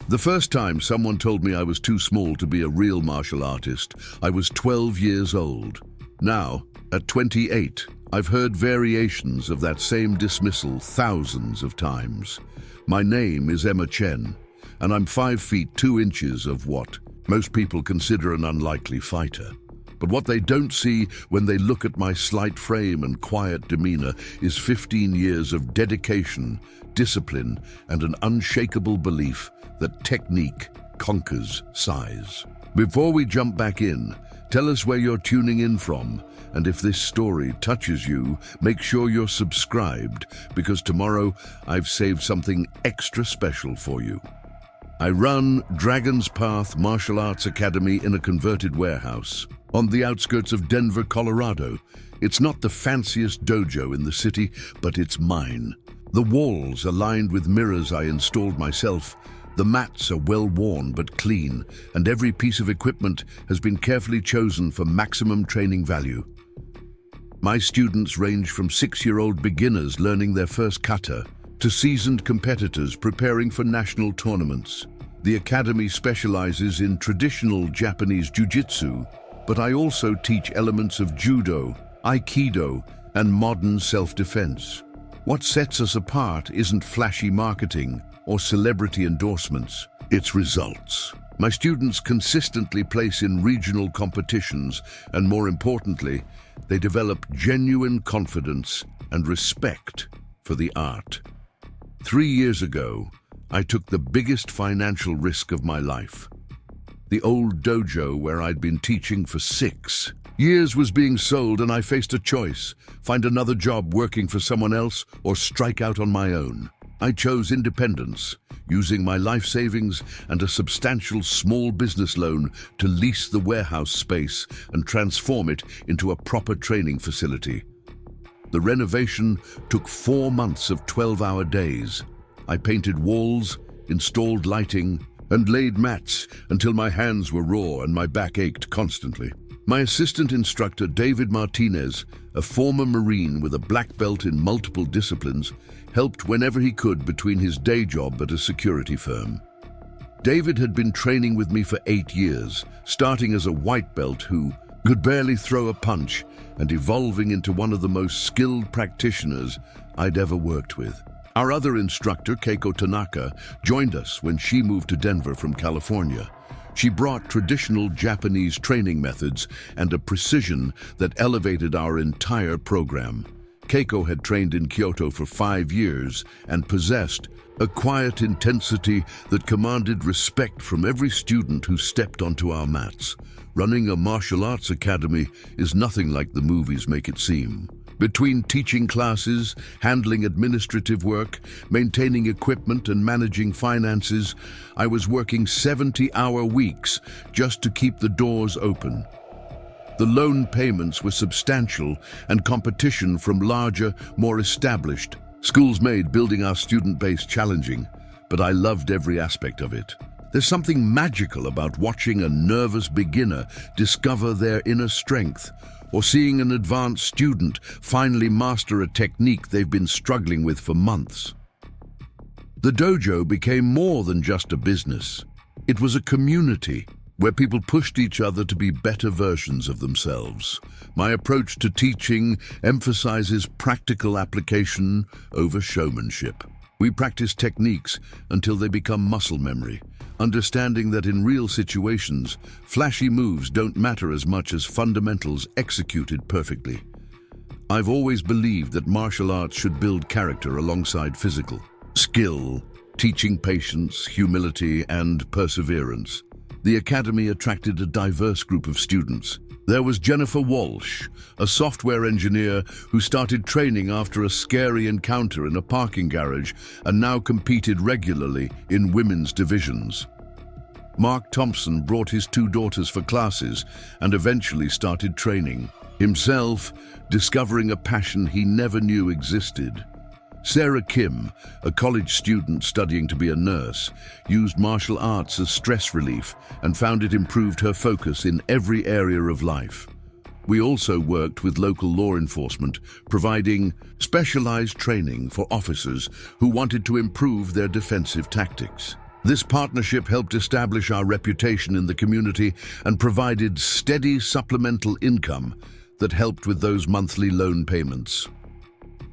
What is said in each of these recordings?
The first time someone told me I was too small to be a real martial artist, I was 12 years old. Now, at 28, I've heard variations of that same dismissal thousands of times. My name is Emma Chen, and I'm 5 feet 2 inches of what most people consider an unlikely fighter. But what they don't see when they look at my slight frame and quiet demeanor is 15 years of dedication, discipline, and an unshakable belief that technique conquers size. Before we jump back in, tell us where you're tuning in from, and if this story touches you, make sure you're subscribed, because tomorrow I've saved something extra special for you. I run Dragon's Path Martial Arts Academy in a converted warehouse on the outskirts of Denver, Colorado. It's not the fanciest dojo in the city, but it's mine. The walls are lined with mirrors I installed myself. The mats are well worn but clean, and every piece of equipment has been carefully chosen for maximum training value. My students range from 6-year-old beginners learning their first kata to seasoned competitors preparing for national tournaments. The academy specializes in traditional Japanese jujitsu, but I also teach elements of judo, aikido, and modern self-defense. What sets us apart isn't flashy marketing or celebrity endorsements, it's results. My students consistently place in regional competitions, and more importantly, they develop genuine confidence and respect for the art. 3 years ago, I took the biggest financial risk of my life. The old dojo where I'd been teaching for 6 years was being sold, and I faced a choice: find another job working for someone else or strike out on my own. I chose independence, using my life savings and a substantial small business loan to lease the warehouse space and transform it into a proper training facility. The renovation took 4 months of 12-hour days. I painted walls, installed lighting, and laid mats until my hands were raw and my back ached constantly. My assistant instructor, David Martinez, a former Marine with a black belt in multiple disciplines, helped whenever he could between his day job at a security firm. David had been training with me for 8 years, starting as a white belt who could barely throw a punch and evolving into one of the most skilled practitioners I'd ever worked with. Our other instructor, Keiko Tanaka, joined us when she moved to Denver from California. She brought traditional Japanese training methods and a precision that elevated our entire program. Keiko had trained in Kyoto for 5 years and possessed a quiet intensity that commanded respect from every student who stepped onto our mats. Running a martial arts academy is nothing like the movies make it seem. Between teaching classes, handling administrative work, maintaining equipment, and managing finances, I was working 70-hour weeks just to keep the doors open. The loan payments were substantial, and competition from larger, more established schools made building our student base challenging, but I loved every aspect of it. There's something magical about watching a nervous beginner discover their inner strength, or seeing an advanced student finally master a technique they've been struggling with for months. The dojo became more than just a business. It was a community where people pushed each other to be better versions of themselves. My approach to teaching emphasizes practical application over showmanship. We practice techniques until they become muscle memory, understanding that in real situations, flashy moves don't matter as much as fundamentals executed perfectly. I've always believed that martial arts should build character alongside physical skill, teaching patience, humility, and perseverance. The academy attracted a diverse group of students. There was Jennifer Walsh, a software engineer who started training after a scary encounter in a parking garage and now competed regularly in women's divisions. Mark Thompson brought his 2 daughters for classes and eventually started training himself, discovering a passion he never knew existed. Sarah Kim, a college student studying to be a nurse, used martial arts as stress relief and found it improved her focus in every area of life. We also worked with local law enforcement, providing specialized training for officers who wanted to improve their defensive tactics. This partnership helped establish our reputation in the community and provided steady supplemental income that helped with those monthly loan payments.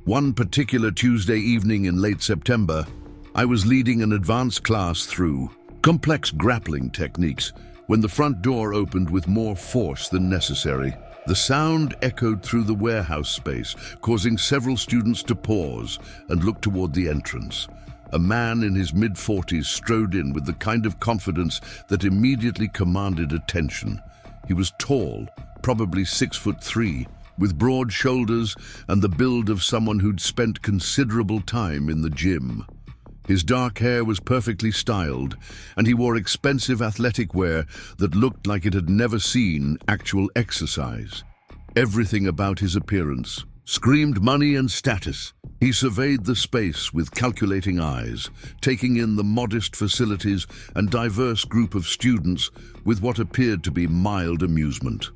One particular Tuesday evening in late September, I was leading an advanced class through complex grappling techniques when the front door opened with more force than necessary. The sound echoed through the warehouse space, causing several students to pause and look toward the entrance. A man in his mid-40s strode in with the kind of confidence that immediately commanded attention. He was tall, probably 6'3", with broad shoulders and the build of someone who'd spent considerable time in the gym. His dark hair was perfectly styled, and he wore expensive athletic wear that looked like it had never seen actual exercise. Everything about his appearance screamed money and status. He surveyed the space with calculating eyes, taking in the modest facilities and diverse group of students with what appeared to be mild amusement.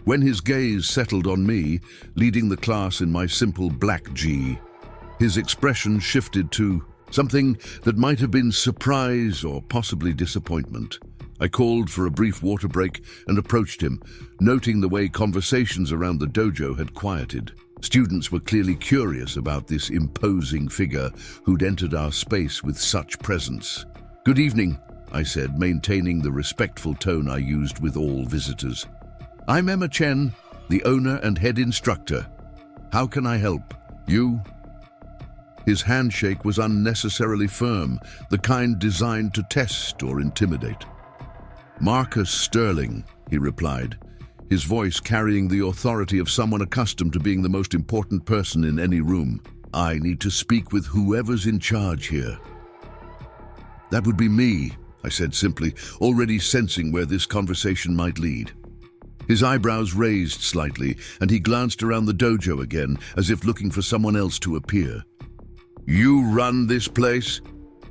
When his gaze settled on me, leading the class in my simple black gi, his expression shifted to something that might have been surprise or possibly disappointment. I called for a brief water break and approached him, noting the way conversations around the dojo had quieted. Students were clearly curious about this imposing figure who'd entered our space with such presence. "Good evening," I said, maintaining the respectful tone I used with all visitors. "I'm Emma Chen, the owner and head instructor. How can I help? You?" His handshake was unnecessarily firm, the kind designed to test or intimidate. "Marcus Sterling," he replied, his voice carrying the authority of someone accustomed to being the most important person in any room. "I need to speak with whoever's in charge here." "That would be me," I said simply, already sensing where this conversation might lead. His eyebrows raised slightly, and he glanced around the dojo again, as if looking for someone else to appear. "You run this place?"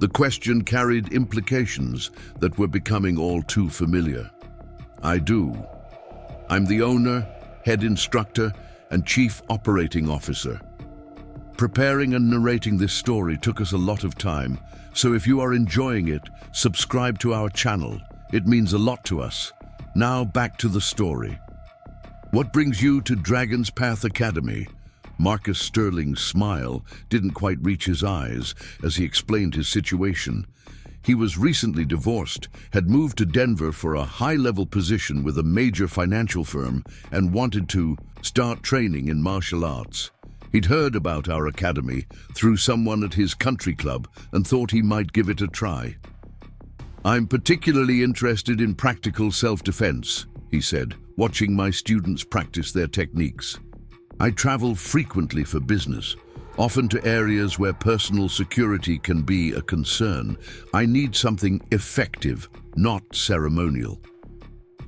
The question carried implications that were becoming all too familiar. "I do. I'm the owner, head instructor, and chief operating officer." Preparing and narrating this story took us a lot of time, so if you are enjoying it, subscribe to our channel. It means a lot to us. Now back to the story. "What brings you to Dragon's Path Academy?" Marcus Sterling's smile didn't quite reach his eyes as he explained his situation. He was recently divorced, had moved to Denver for a high-level position with a major financial firm, and wanted to start training in martial arts. He'd heard about our academy through someone at his country club and thought he might give it a try. "I'm particularly interested in practical self-defense," he said, watching my students practice their techniques. "I travel frequently for business, often to areas where personal security can be a concern. I need something effective, not ceremonial."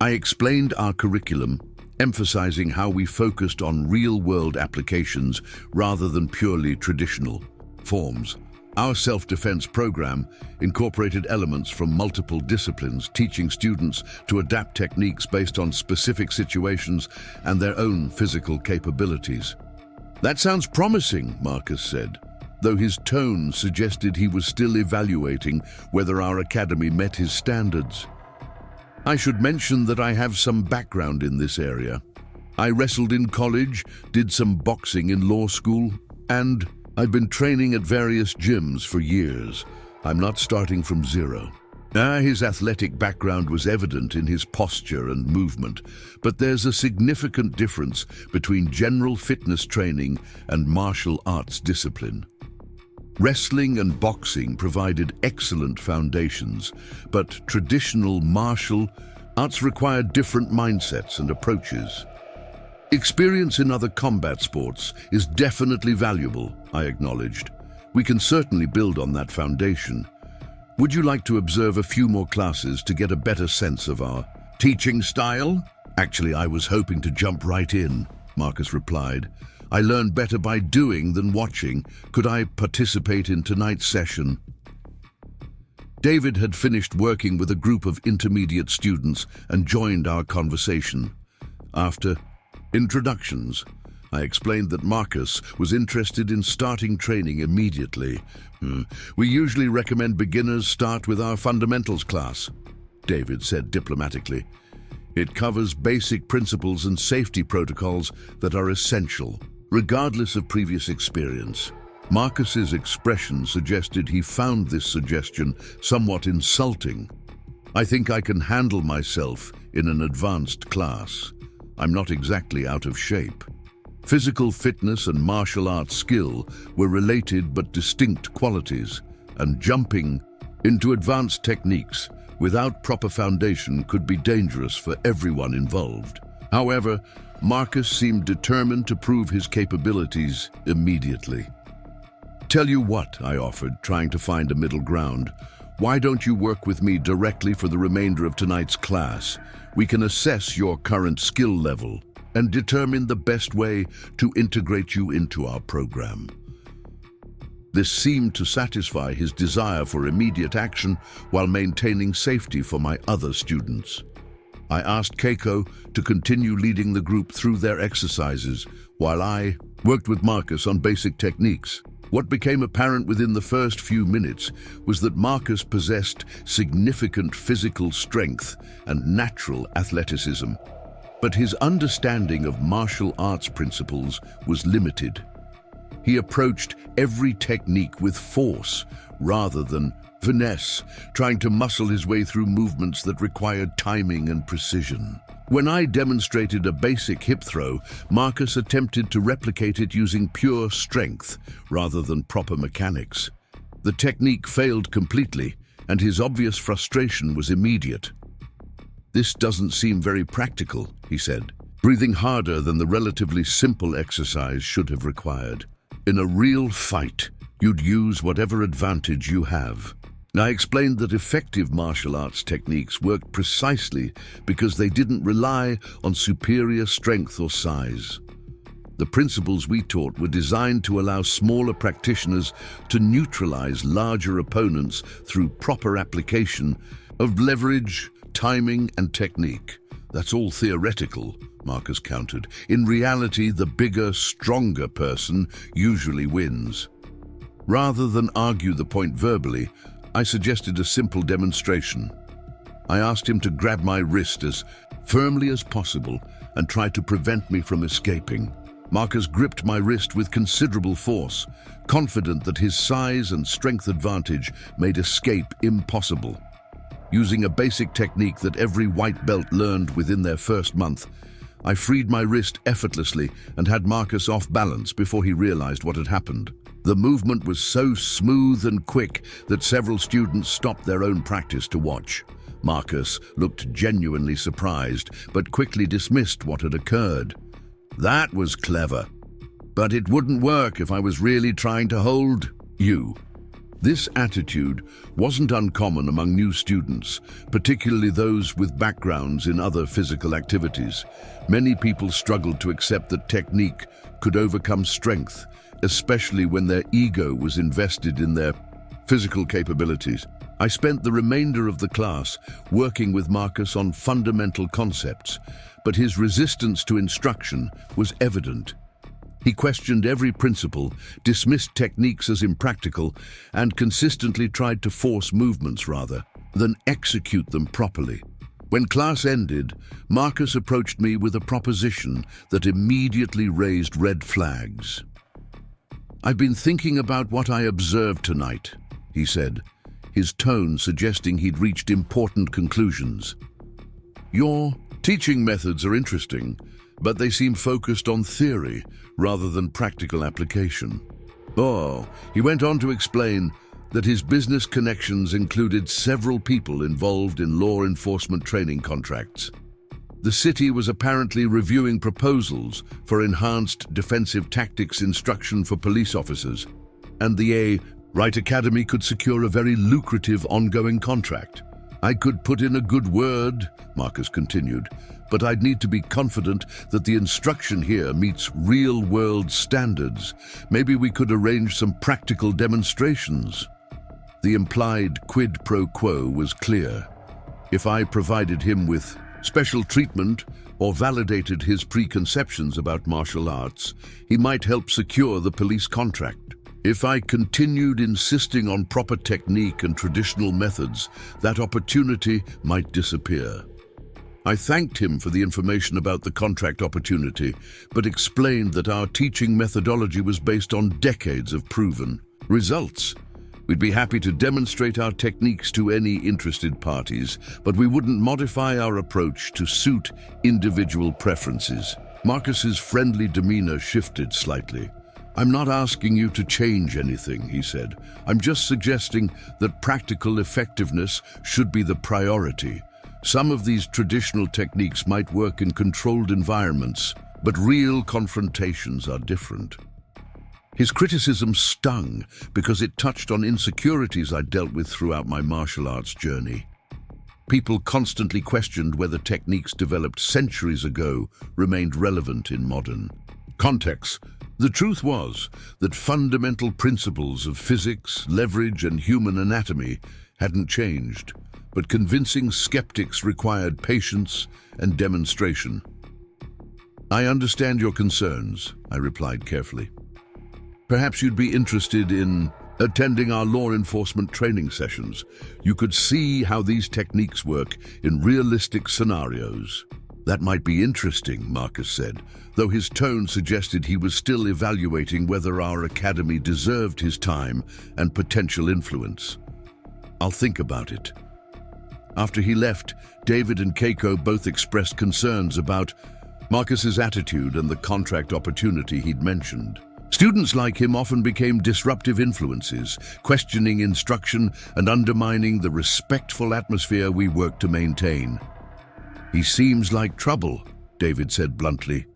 I explained our curriculum, emphasizing how we focused on real-world applications rather than purely traditional forms. Our self-defense program incorporated elements from multiple disciplines, teaching students to adapt techniques based on specific situations and their own physical capabilities. "That sounds promising," Marcus said, though his tone suggested he was still evaluating whether our academy met his standards. "I should mention that I have some background in this area. I wrestled in college, did some boxing in law school, and I've been training at various gyms for years. I'm not starting from zero." His athletic background was evident in his posture and movement, but there's a significant difference between general fitness training and martial arts discipline. Wrestling and boxing provided excellent foundations, but traditional martial arts required different mindsets and approaches. "Experience in other combat sports is definitely valuable," I acknowledged. "We can certainly build on that foundation. Would you like to observe a few more classes to get a better sense of our teaching style?" "Actually, I was hoping to jump right in," Marcus replied. "I learn better by doing than watching. Could I participate in tonight's session?" David had finished working with a group of intermediate students and joined our conversation. After introductions, I explained that Marcus was interested in starting training immediately. We usually recommend beginners start with our fundamentals class, David said diplomatically. It covers basic principles and safety protocols that are essential, regardless of previous experience. Marcus's expression suggested he found this suggestion somewhat insulting. I think I can handle myself in an advanced class. I'm not exactly out of shape. Physical fitness and martial arts skill were related but distinct qualities, and jumping into advanced techniques without proper foundation could be dangerous for everyone involved. However, Marcus seemed determined to prove his capabilities immediately. Tell you what, I offered, trying to find a middle ground. Why don't you work with me directly for the remainder of tonight's class? We can assess your current skill level and determine the best way to integrate you into our program. This seemed to satisfy his desire for immediate action while maintaining safety for my other students. I asked Keiko to continue leading the group through their exercises while I worked with Marcus on basic techniques. What became apparent within the first few minutes was that Marcus possessed significant physical strength and natural athleticism, but his understanding of martial arts principles was limited. He approached every technique with force rather than finesse, trying to muscle his way through movements that required timing and precision. When I demonstrated a basic hip throw, Marcus attempted to replicate it using pure strength rather than proper mechanics. The technique failed completely, and his obvious frustration was immediate. "This doesn't seem very practical," he said, breathing harder than the relatively simple exercise should have required. "In a real fight, you'd use whatever advantage you have." I explained that effective martial arts techniques worked precisely because they didn't rely on superior strength or size. The principles we taught were designed to allow smaller practitioners to neutralize larger opponents through proper application of leverage, timing, and technique. "That's all theoretical," Marcus countered. "In reality, the bigger, stronger person usually wins." Rather than argue the point verbally, I suggested a simple demonstration. I asked him to grab my wrist as firmly as possible and try to prevent me from escaping. Marcus gripped my wrist with considerable force, confident that his size and strength advantage made escape impossible. Using a basic technique that every white belt learned within their first month, I freed my wrist effortlessly and had Marcus off balance before he realized what had happened. The movement was so smooth and quick that several students stopped their own practice to watch. Marcus looked genuinely surprised, but quickly dismissed what had occurred. "That was clever, but it wouldn't work if I was really trying to hold you." This attitude wasn't uncommon among new students, particularly those with backgrounds in other physical activities. Many people struggled to accept that technique could overcome strength, especially when their ego was invested in their physical capabilities. I spent the remainder of the class working with Marcus on fundamental concepts, but his resistance to instruction was evident. He questioned every principle, dismissed techniques as impractical, and consistently tried to force movements rather than execute them properly. When class ended, Marcus approached me with a proposition that immediately raised red flags. "I've been thinking about what I observed tonight," he said, his tone suggesting he'd reached important conclusions. "Your teaching methods are interesting, but they seem focused on theory rather than practical application." He went on to explain that his business connections included several people involved in law enforcement training contracts. The city was apparently reviewing proposals for enhanced defensive tactics instruction for police officers, and the Right Academy could secure a very lucrative ongoing contract. "I could put in a good word," Marcus continued, "but I'd need to be confident that the instruction here meets real-world standards. Maybe we could arrange some practical demonstrations." The implied quid pro quo was clear. If I provided him with special treatment, or validated his preconceptions about martial arts, he might help secure the police contract. If I continued insisting on proper technique and traditional methods, that opportunity might disappear. I thanked him for the information about the contract opportunity, but explained that our teaching methodology was based on decades of proven results. We'd be happy to demonstrate our techniques to any interested parties, but we wouldn't modify our approach to suit individual preferences. Marcus's friendly demeanor shifted slightly. "I'm not asking you to change anything," he said. "I'm just suggesting that practical effectiveness should be the priority. Some of these traditional techniques might work in controlled environments, but real confrontations are different." His criticism stung because it touched on insecurities I dealt with throughout my martial arts journey. People constantly questioned whether techniques developed centuries ago remained relevant in modern contexts. The truth was that fundamental principles of physics, leverage, and human anatomy hadn't changed, but convincing skeptics required patience and demonstration. "I understand your concerns," I replied carefully. "Perhaps you'd be interested in attending our law enforcement training sessions. You could see how these techniques work in realistic scenarios." "That might be interesting," Marcus said, though his tone suggested he was still evaluating whether our academy deserved his time and potential influence. "I'll think about it." After he left, David and Keiko both expressed concerns about Marcus's attitude and the contract opportunity he'd mentioned. Students like him often became disruptive influences, questioning instruction and undermining the respectful atmosphere we work to maintain. "He seems like trouble," David said bluntly.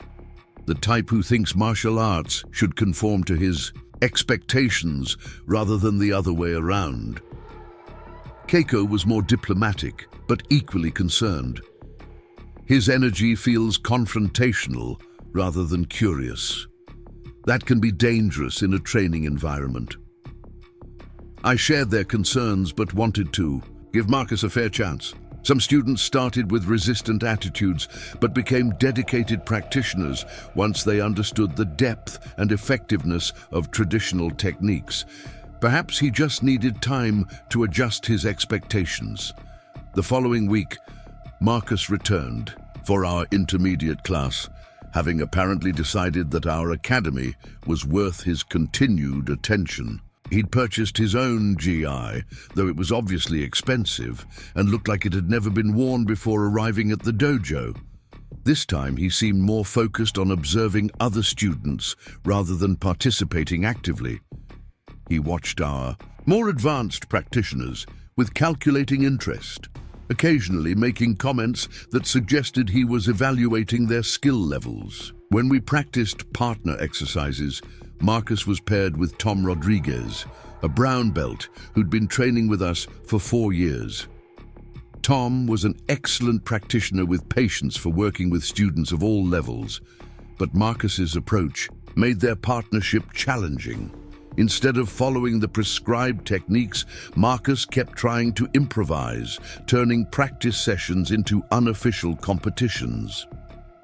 "The type who thinks martial arts should conform to his expectations rather than the other way around." Keiko was more diplomatic, but equally concerned. "His energy feels confrontational rather than curious. That can be dangerous in a training environment." I shared their concerns but wanted to give Marcus a fair chance. Some students started with resistant attitudes but became dedicated practitioners once they understood the depth and effectiveness of traditional techniques. Perhaps he just needed time to adjust his expectations. The following week, Marcus returned for our intermediate class, having apparently decided that our academy was worth his continued attention. He'd purchased his own GI, though it was obviously expensive and looked like it had never been worn before arriving at the dojo. This time he seemed more focused on observing other students rather than participating actively. He watched our more advanced practitioners with calculating interest, occasionally making comments that suggested he was evaluating their skill levels. When we practiced partner exercises, Marcus was paired with Tom Rodriguez, a brown belt who'd been training with us for 4 years. Tom was an excellent practitioner with patience for working with students of all levels, but Marcus's approach made their partnership challenging. Instead of following the prescribed techniques, Marcus kept trying to improvise, turning practice sessions into unofficial competitions.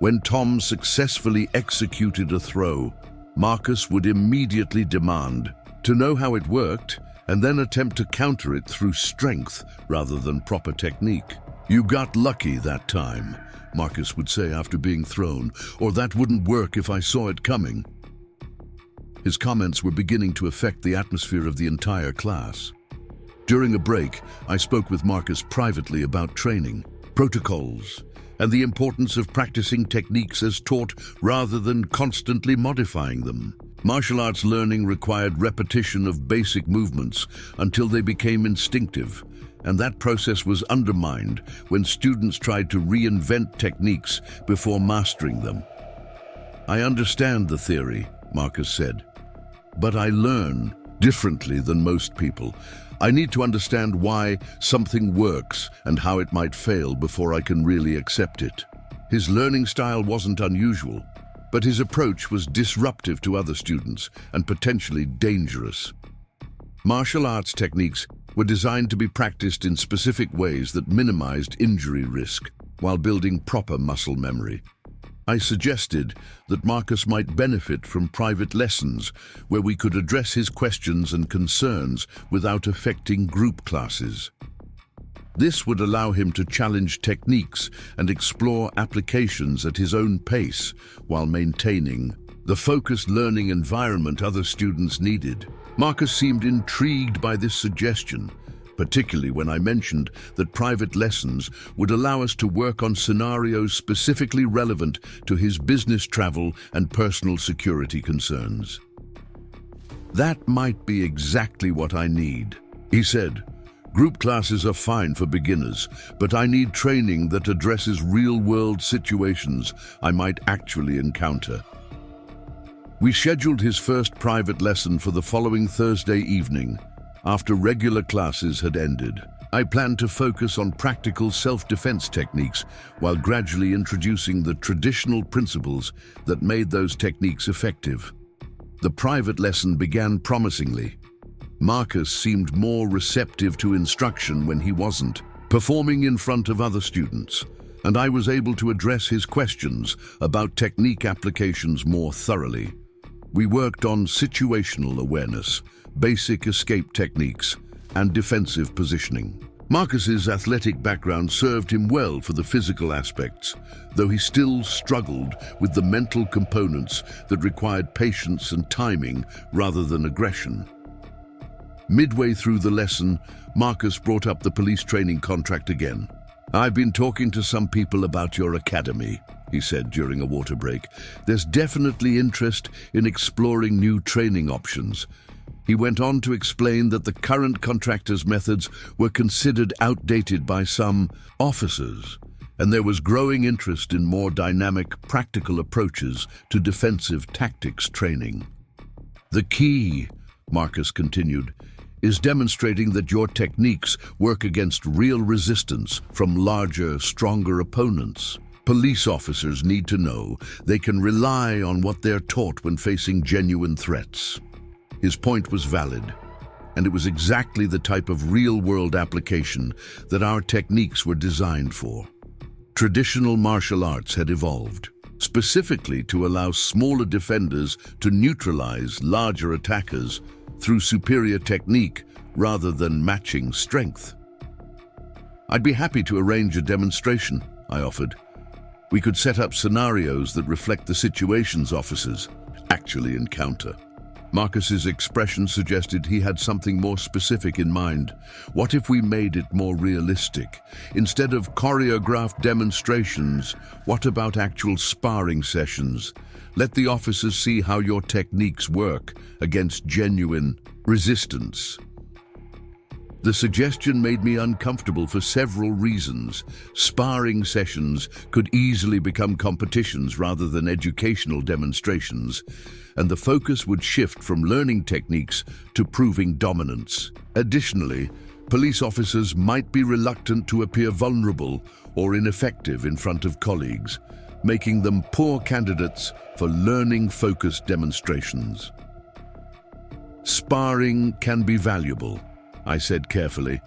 When Tom successfully executed a throw, Marcus would immediately demand to know how it worked and then attempt to counter it through strength rather than proper technique. "You got lucky that time," Marcus would say after being thrown, "or that wouldn't work if I saw it coming." His comments were beginning to affect the atmosphere of the entire class. During a break, I spoke with Marcus privately about training, protocols, and the importance of practicing techniques as taught rather than constantly modifying them. Martial arts learning required repetition of basic movements until they became instinctive, and that process was undermined when students tried to reinvent techniques before mastering them. "I understand the theory," Marcus said, "but I learn differently than most people. I need to understand why something works and how it might fail before I can really accept it." His learning style wasn't unusual, but his approach was disruptive to other students and potentially dangerous. Martial arts techniques were designed to be practiced in specific ways that minimized injury risk. while building proper muscle memory. I suggested that Marcus might benefit from private lessons where we could address his questions and concerns without affecting group classes. This would allow him to challenge techniques and explore applications at his own pace while maintaining the focused learning environment other students needed. Marcus seemed intrigued by this suggestion, particularly when I mentioned that private lessons would allow us to work on scenarios specifically relevant to his business travel and personal security concerns. "That might be exactly what I need," he said. "Group classes are fine for beginners, but I need training that addresses real-world situations I might actually encounter." We scheduled his first private lesson for the following Thursday evening, after regular classes had ended. I planned to focus on practical self-defense techniques while gradually introducing the traditional principles that made those techniques effective. The private lesson began promisingly. Marcus seemed more receptive to instruction when he wasn't performing in front of other students, and I was able to address his questions about technique applications more thoroughly. We worked on situational awareness, basic escape techniques, and defensive positioning. Marcus's athletic background served him well for the physical aspects, though he still struggled with the mental components that required patience and timing rather than aggression. Midway through the lesson, Marcus brought up the police training contract again. "I've been talking to some people about your academy," he said during a water break. "There's definitely interest in exploring new training options." He went on to explain that the current contractor's methods were considered outdated by some officers, and there was growing interest in more dynamic, practical approaches to defensive tactics training. "The key," Marcus continued, "is demonstrating that your techniques work against real resistance from larger, stronger opponents. Police officers need to know they can rely on what they're taught when facing genuine threats." His point was valid, and it was exactly the type of real-world application that our techniques were designed for. Traditional martial arts had evolved, specifically to allow smaller defenders to neutralize larger attackers through superior technique rather than matching strength. "I'd be happy to arrange a demonstration," I offered. "We could set up scenarios that reflect the situations officers actually encounter." Marcus's expression suggested he had something more specific in mind. "What if we made it more realistic? Instead of choreographed demonstrations, what about actual sparring sessions? Let the officers see how your techniques work against genuine resistance." The suggestion made me uncomfortable for several reasons. Sparring sessions could easily become competitions rather than educational demonstrations, and the focus would shift from learning techniques to proving dominance. Additionally, police officers might be reluctant to appear vulnerable or ineffective in front of colleagues, making them poor candidates for learning-focused demonstrations. "Sparring can be valuable," I said carefully,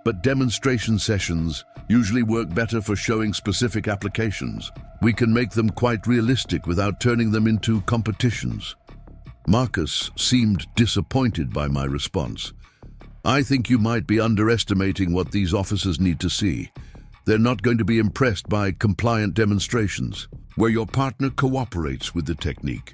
"but demonstration sessions usually work better for showing specific applications. We can make them quite realistic without turning them into competitions." Marcus seemed disappointed by my response. "I think you might be underestimating what these officers need to see. They're not going to be impressed by compliant demonstrations, where your partner cooperates with the technique."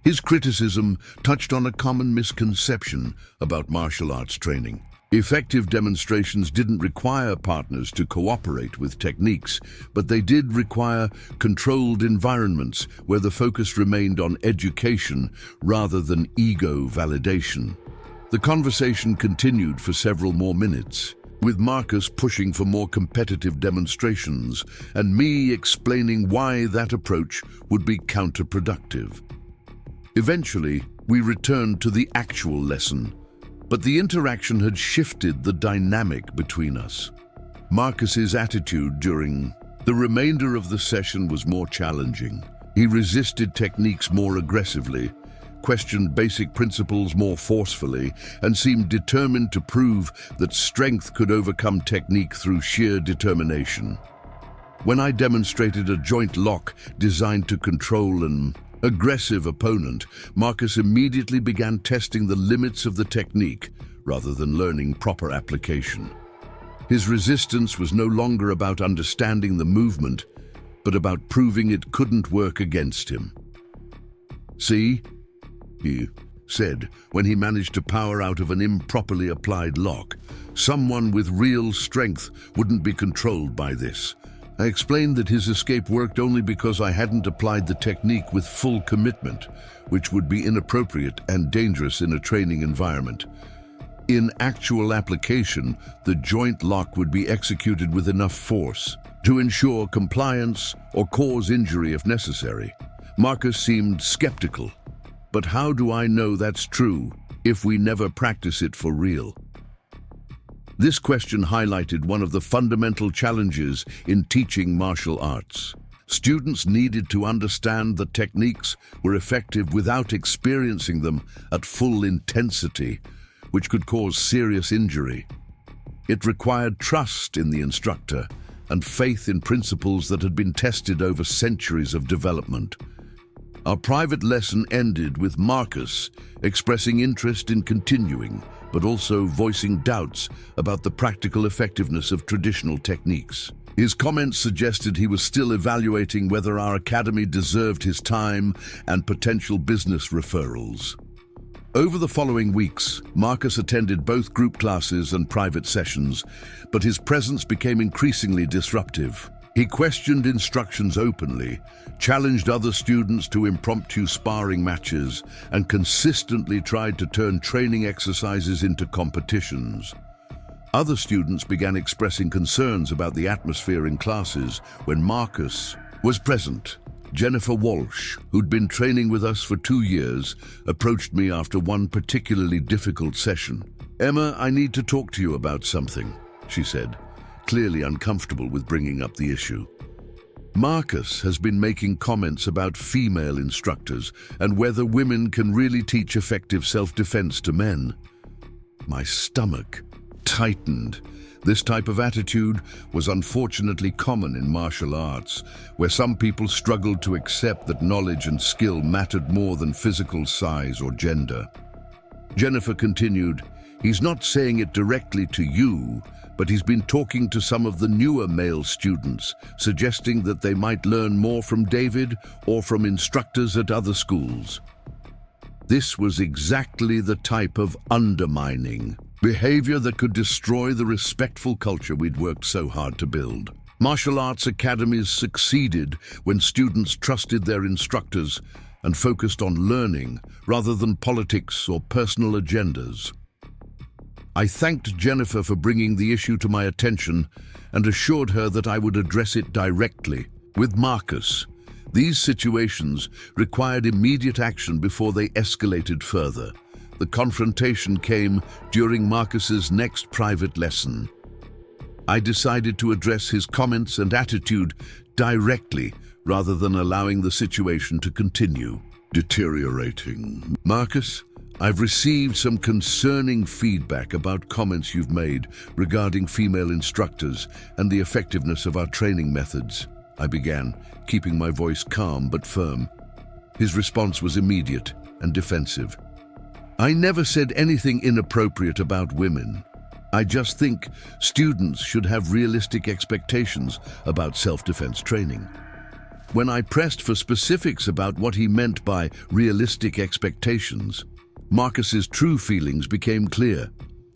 His criticism touched on a common misconception about martial arts training. Effective demonstrations didn't require partners to cooperate with techniques, but they did require controlled environments where the focus remained on education rather than ego validation. The conversation continued for several more minutes, with Marcus pushing for more competitive demonstrations and me explaining why that approach would be counterproductive. Eventually, we returned to the actual lesson, but the interaction had shifted the dynamic between us. Marcus's attitude during the remainder of the session was more challenging. He resisted techniques more aggressively, questioned basic principles more forcefully, and seemed determined to prove that strength could overcome technique through sheer determination. When I demonstrated a joint lock designed to control an aggressive opponent, Marcus immediately began testing the limits of the technique rather than learning proper application. His resistance was no longer about understanding the movement, but about proving it couldn't work against him. "See," he said, when he managed to power out of an improperly applied lock, "someone with real strength wouldn't be controlled by this." I explained that his escape worked only because I hadn't applied the technique with full commitment, which would be inappropriate and dangerous in a training environment. In actual application, the joint lock would be executed with enough force to ensure compliance or cause injury if necessary. Marcus seemed skeptical. But how do I know that's true if we never practice it for real? This question highlighted one of the fundamental challenges in teaching martial arts. Students needed to understand that techniques were effective without experiencing them at full intensity, which could cause serious injury. It required trust in the instructor and faith in principles that had been tested over centuries of development. Our private lesson ended with Marcus expressing interest in continuing, but also voicing doubts about the practical effectiveness of traditional techniques. His comments suggested he was still evaluating whether our academy deserved his time and potential business referrals. Over the following weeks, Marcus attended both group classes and private sessions, but his presence became increasingly disruptive. He questioned instructions openly, challenged other students to impromptu sparring matches, and consistently tried to turn training exercises into competitions. Other students began expressing concerns about the atmosphere in classes when Marcus was present. Jennifer Walsh, who'd been training with us for 2 years, approached me after one particularly difficult session. "Emma, I need to talk to you about something," she said, clearly uncomfortable with bringing up the issue. "Marcus has been making comments about female instructors and whether women can really teach effective self-defense to men." My stomach tightened. This type of attitude was unfortunately common in martial arts, where some people struggled to accept that knowledge and skill mattered more than physical size or gender. Jennifer continued, "He's not saying it directly to you, but he's been talking to some of the newer male students, suggesting that they might learn more from David or from instructors at other schools." This was exactly the type of undermining behavior that could destroy the respectful culture we'd worked so hard to build. Martial arts academies succeeded when students trusted their instructors and focused on learning rather than politics or personal agendas. I thanked Jennifer for bringing the issue to my attention and assured her that I would address it directly. With Marcus, these situations required immediate action before they escalated further. The confrontation came during Marcus's next private lesson. I decided to address his comments and attitude directly rather than allowing the situation to continue deteriorating. "Marcus, I've received some concerning feedback about comments you've made regarding female instructors and the effectiveness of our training methods," I began, keeping my voice calm but firm. His response was immediate and defensive. "I never said anything inappropriate about women. I just think students should have realistic expectations about self-defense training." When I pressed for specifics about what he meant by realistic expectations, Marcus's true feelings became clear.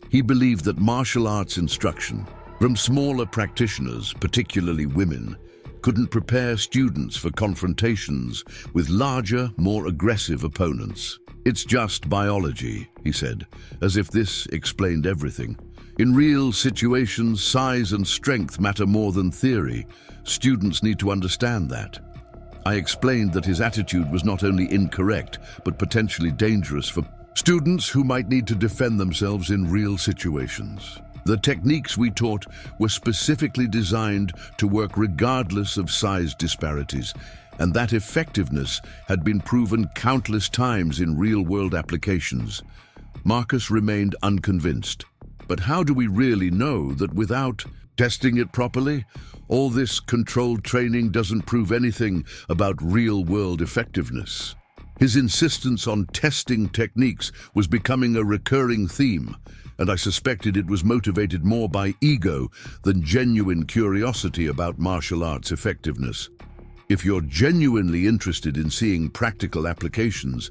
He believed that martial arts instruction from smaller practitioners, particularly women, couldn't prepare students for confrontations with larger, more aggressive opponents. "It's just biology," he said, as if this explained everything. "In real situations, size and strength matter more than theory. Students need to understand that." I explained that his attitude was not only incorrect, but potentially dangerous for students who might need to defend themselves in real situations. The techniques we taught were specifically designed to work regardless of size disparities, and that effectiveness had been proven countless times in real-world applications. Marcus remained unconvinced. But how do we really know that without testing it properly, All this controlled training doesn't prove anything about real-world effectiveness. His insistence on testing techniques was becoming a recurring theme, and I suspected it was motivated more by ego than genuine curiosity about martial arts effectiveness. If you're genuinely interested in seeing practical applications,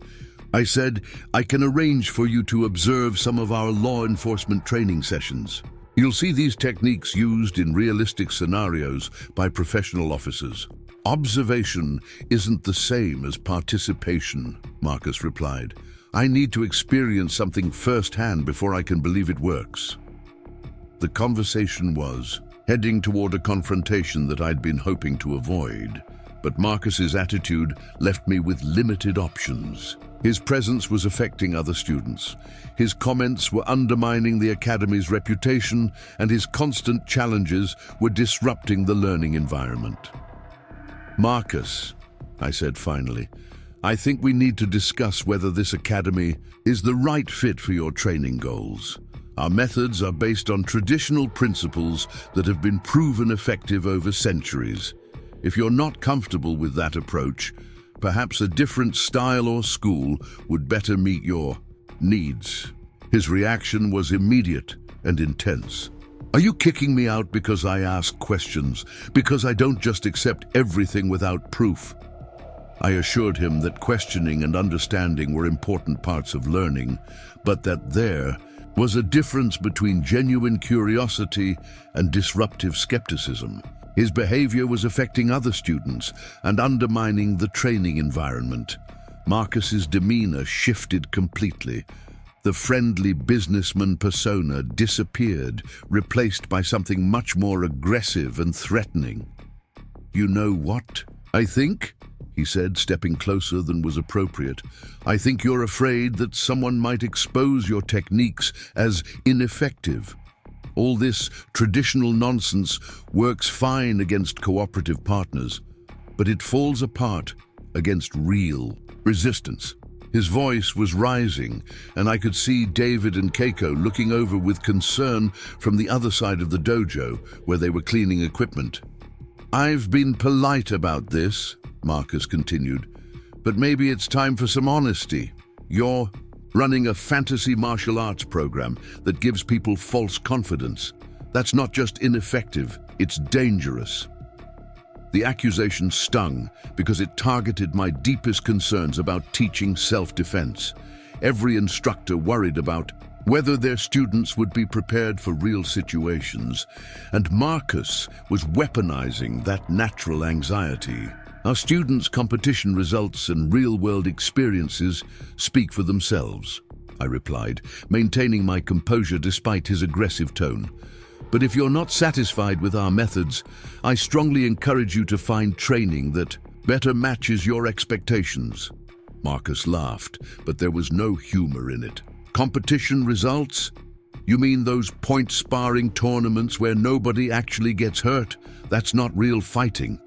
I said, I can arrange for you to observe some of our law enforcement training sessions. You'll see these techniques used in realistic scenarios by professional officers. Observation isn't the same as participation, Marcus replied. I need to experience something firsthand before I can believe it works. The conversation was heading toward a confrontation that I'd been hoping to avoid, but Marcus's attitude left me with limited options. His presence was affecting other students. His comments were undermining the academy's reputation, and his constant challenges were disrupting the learning environment. Marcus, I said finally, I think we need to discuss whether this academy is the right fit for your training goals. Our methods are based on traditional principles that have been proven effective over centuries. If you're not comfortable with that approach, perhaps a different style or school would better meet your needs. His reaction was immediate and intense. Are you kicking me out because I ask questions? Because I don't just accept everything without proof? I assured him that questioning and understanding were important parts of learning, but that there was a difference between genuine curiosity and disruptive skepticism. His behavior was affecting other students and undermining the training environment. Marcus's demeanor shifted completely. The friendly businessman persona disappeared, replaced by something much more aggressive and threatening. You know what, I think? He said, stepping closer than was appropriate. I think you're afraid that someone might expose your techniques as ineffective. All this traditional nonsense works fine against cooperative partners, but it falls apart against real resistance. His voice was rising, and I could see David and Keiko looking over with concern from the other side of the dojo, where they were cleaning equipment. I've been polite about this, Marcus continued, but maybe it's time for some honesty. You're running a fantasy martial arts program that gives people false confidence. That's not just ineffective, it's dangerous. The accusation stung because it targeted my deepest concerns about teaching self-defense. Every instructor worried about whether their students would be prepared for real situations, and Marcus was weaponizing that natural anxiety. Our students' competition results and real-world experiences speak for themselves, I replied, maintaining my composure despite his aggressive tone. But if you're not satisfied with our methods, I strongly encourage you to find training that better matches your expectations. Marcus laughed, but there was no humor in it. Competition results? You mean those point sparring tournaments where nobody actually gets hurt? That's not real fighting.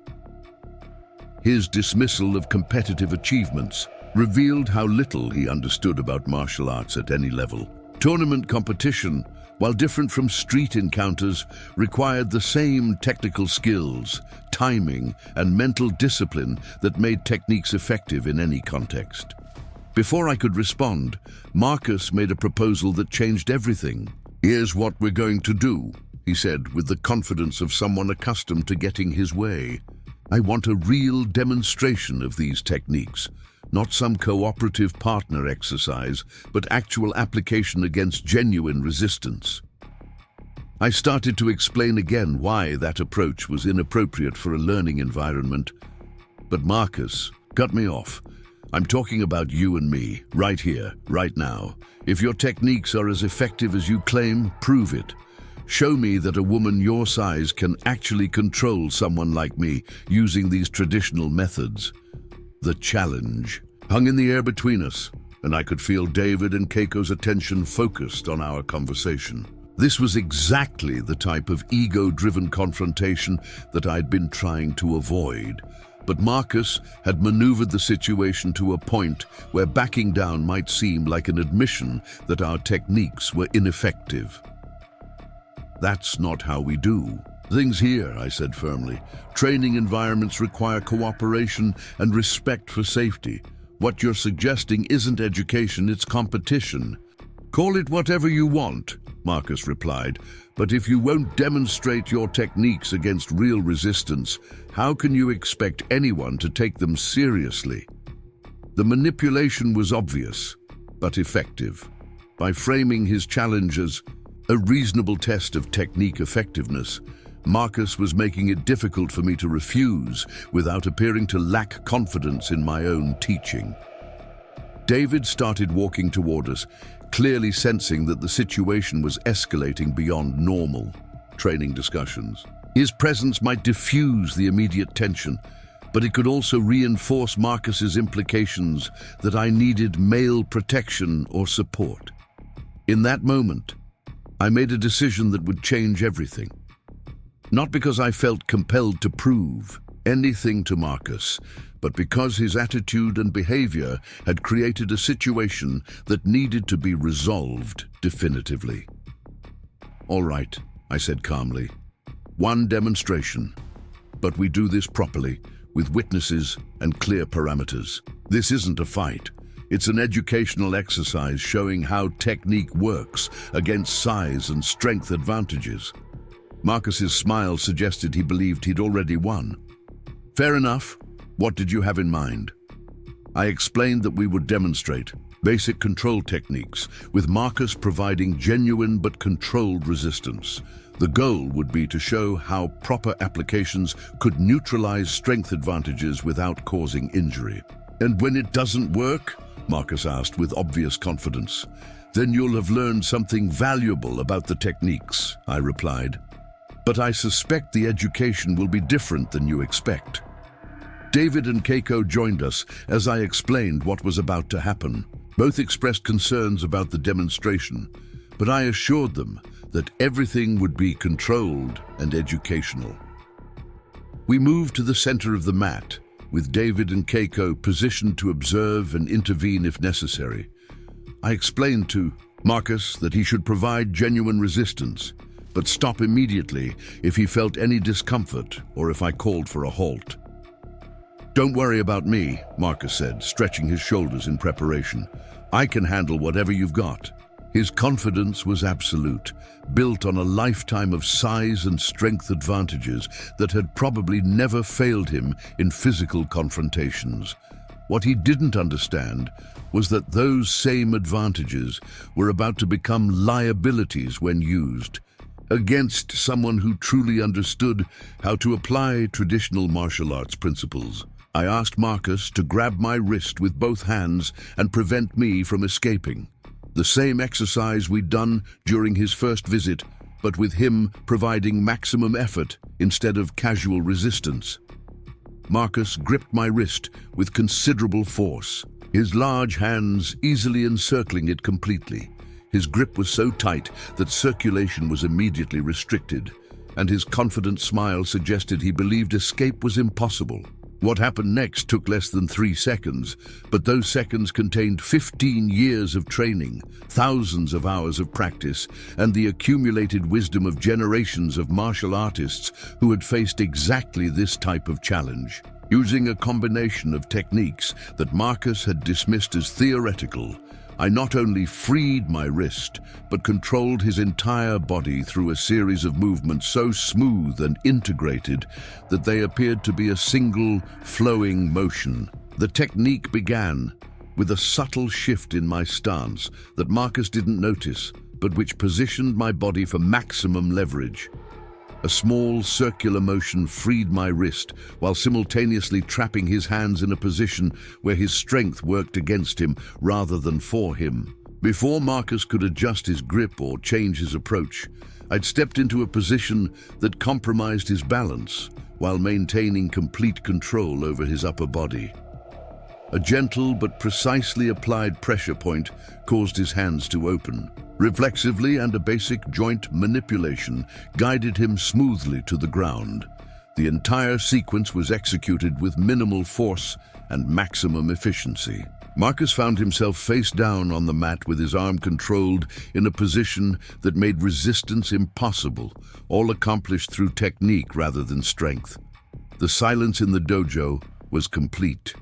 His dismissal of competitive achievements revealed how little he understood about martial arts at any level. Tournament competition, while different from street encounters, required the same technical skills, timing, and mental discipline that made techniques effective in any context. Before I could respond, Marcus made a proposal that changed everything. Here's what we're going to do, he said, with the confidence of someone accustomed to getting his way. I want a real demonstration of these techniques, not some cooperative partner exercise, but actual application against genuine resistance. I started to explain again why that approach was inappropriate for a learning environment, but Marcus cut me off. I'm talking about you and me, right here, right now. If your techniques are as effective as you claim, prove it. Show me that a woman your size can actually control someone like me using these traditional methods. The challenge hung in the air between us, and I could feel David and Keiko's attention focused on our conversation. This was exactly the type of ego-driven confrontation that I'd been trying to avoid. But Marcus had maneuvered the situation to a point where backing down might seem like an admission that our techniques were ineffective. That's not how we do, Things here, I said firmly. Training environments require cooperation and respect for safety. What you're suggesting isn't education, it's competition. Call it whatever you want, Marcus replied, but if you won't demonstrate your techniques against real resistance, how can you expect anyone to take them seriously? The manipulation was obvious, but effective. By framing his challenge as a reasonable test of technique effectiveness, Marcus was making it difficult for me to refuse without appearing to lack confidence in my own teaching. David started walking toward us, clearly sensing that the situation was escalating beyond normal training discussions. His presence might diffuse the immediate tension, but it could also reinforce Marcus's implications that I needed male protection or support. In that moment, I made a decision that would change everything. Not because I felt compelled to prove anything to Marcus, but because his attitude and behavior had created a situation that needed to be resolved definitively. All right, I said calmly. One demonstration, but we do this properly, with witnesses and clear parameters. This isn't a fight. It's an educational exercise showing how technique works against size and strength advantages. Marcus's smile suggested he believed he'd already won. Fair enough. What did you have in mind? I explained that we would demonstrate basic control techniques, with Marcus providing genuine but controlled resistance. The goal would be to show how proper applications could neutralize strength advantages without causing injury. And when it doesn't work? Marcus asked with obvious confidence. Then you'll have learned something valuable about the techniques, I replied. But I suspect the education will be different than you expect. David and Keiko joined us as I explained what was about to happen. Both expressed concerns about the demonstration, but I assured them that everything would be controlled and educational. We moved to the center of the mat, with David and Keiko positioned to observe and intervene if necessary. I explained to Marcus that he should provide genuine resistance, but stop immediately if he felt any discomfort or if I called for a halt. Don't worry about me, Marcus said, stretching his shoulders in preparation. I can handle whatever you've got. His confidence was absolute, built on a lifetime of size and strength advantages that had probably never failed him in physical confrontations. What he didn't understand was that those same advantages were about to become liabilities when used against someone who truly understood how to apply traditional martial arts principles. I asked Marcus to grab my wrist with both hands and prevent me from escaping. The same exercise we'd done during his first visit, but with him providing maximum effort instead of casual resistance. Marcus gripped my wrist with considerable force, his large hands easily encircling it completely. His grip was so tight that circulation was immediately restricted, and his confident smile suggested he believed escape was impossible. What happened next took less than 3 seconds, but those seconds contained 15 years of training, thousands of hours of practice, and the accumulated wisdom of generations of martial artists who had faced exactly this type of challenge. Using a combination of techniques that Marcus had dismissed as theoretical, I not only freed my wrist, but controlled his entire body through a series of movements so smooth and integrated that they appeared to be a single, flowing motion. The technique began with a subtle shift in my stance that Marcus didn't notice, but which positioned my body for maximum leverage. A small circular motion freed my wrist while simultaneously trapping his hands in a position where his strength worked against him rather than for him. Before Marcus could adjust his grip or change his approach, I'd stepped into a position that compromised his balance while maintaining complete control over his upper body. A gentle but precisely applied pressure point caused his hands to open. Reflexively and a basic joint manipulation guided him smoothly to the ground. The entire sequence was executed with minimal force and maximum efficiency. Marcus found himself face down on the mat with his arm controlled in a position that made resistance impossible, all accomplished through technique rather than strength. The silence in the dojo was complete.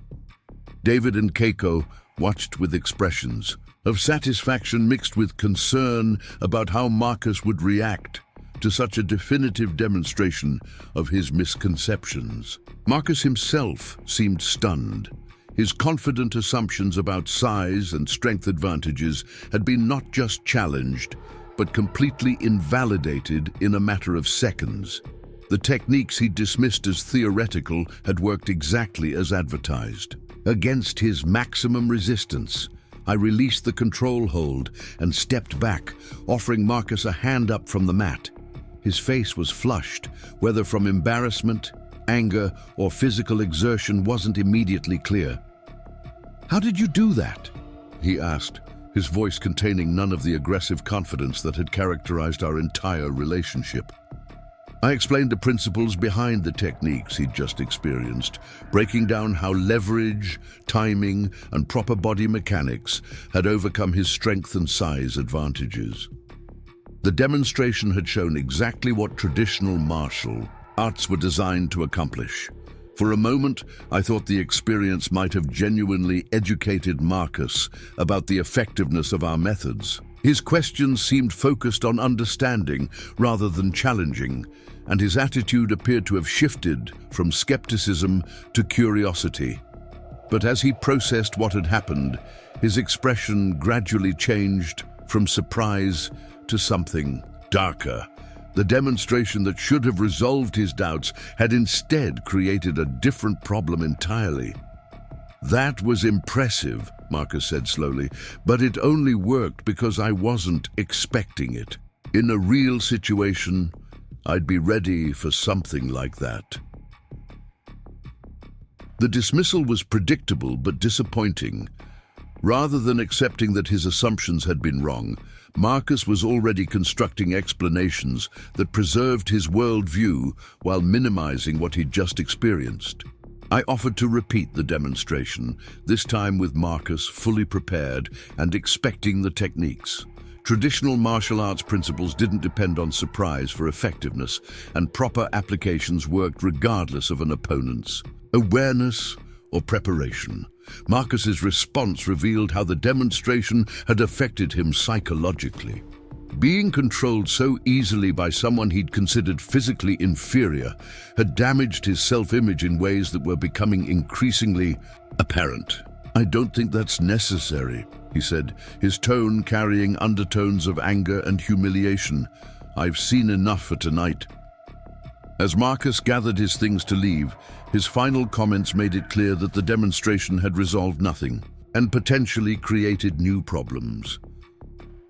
David and Keiko watched with expressions of satisfaction mixed with concern about how Marcus would react to such a definitive demonstration of his misconceptions. Marcus himself seemed stunned. His confident assumptions about size and strength advantages had been not just challenged, but completely invalidated in a matter of seconds. The techniques he dismissed as theoretical had worked exactly as advertised. Against his maximum resistance, I released the control hold and stepped back, offering Marcus a hand up from the mat. His face was flushed, whether from embarrassment, anger, or physical exertion wasn't immediately clear. "How did you do that?" he asked, his voice containing none of the aggressive confidence that had characterized our entire relationship. I explained the principles behind the techniques he'd just experienced, breaking down how leverage, timing, and proper body mechanics had overcome his strength and size advantages. The demonstration had shown exactly what traditional martial arts were designed to accomplish. For a moment, I thought the experience might have genuinely educated Marcus about the effectiveness of our methods. His questions seemed focused on understanding rather than challenging, and his attitude appeared to have shifted from skepticism to curiosity. But as he processed what had happened, his expression gradually changed from surprise to something darker. The demonstration that should have resolved his doubts had instead created a different problem entirely. "That was impressive," Marcus said slowly, "but it only worked because I wasn't expecting it. In a real situation, I'd be ready for something like that." The dismissal was predictable but disappointing. Rather than accepting that his assumptions had been wrong, Marcus was already constructing explanations that preserved his worldview while minimizing what he'd just experienced. I offered to repeat the demonstration, this time with Marcus fully prepared and expecting the techniques. Traditional martial arts principles didn't depend on surprise for effectiveness, and proper applications worked regardless of an opponent's awareness or preparation. Marcus's response revealed how the demonstration had affected him psychologically. Being controlled so easily by someone he'd considered physically inferior had damaged his self-image in ways that were becoming increasingly apparent. "I don't think that's necessary," he said, his tone carrying undertones of anger and humiliation. "I've seen enough for tonight." As Marcus gathered his things to leave, his final comments made it clear that the demonstration had resolved nothing and potentially created new problems.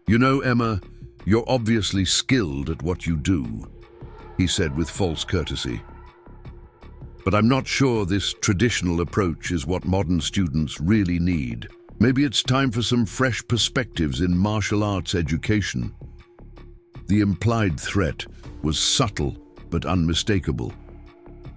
"You know, Emma, you're obviously skilled at what you do," he said with false courtesy. "But I'm not sure this traditional approach is what modern students really need. Maybe it's time for some fresh perspectives in martial arts education." The implied threat was subtle but unmistakable.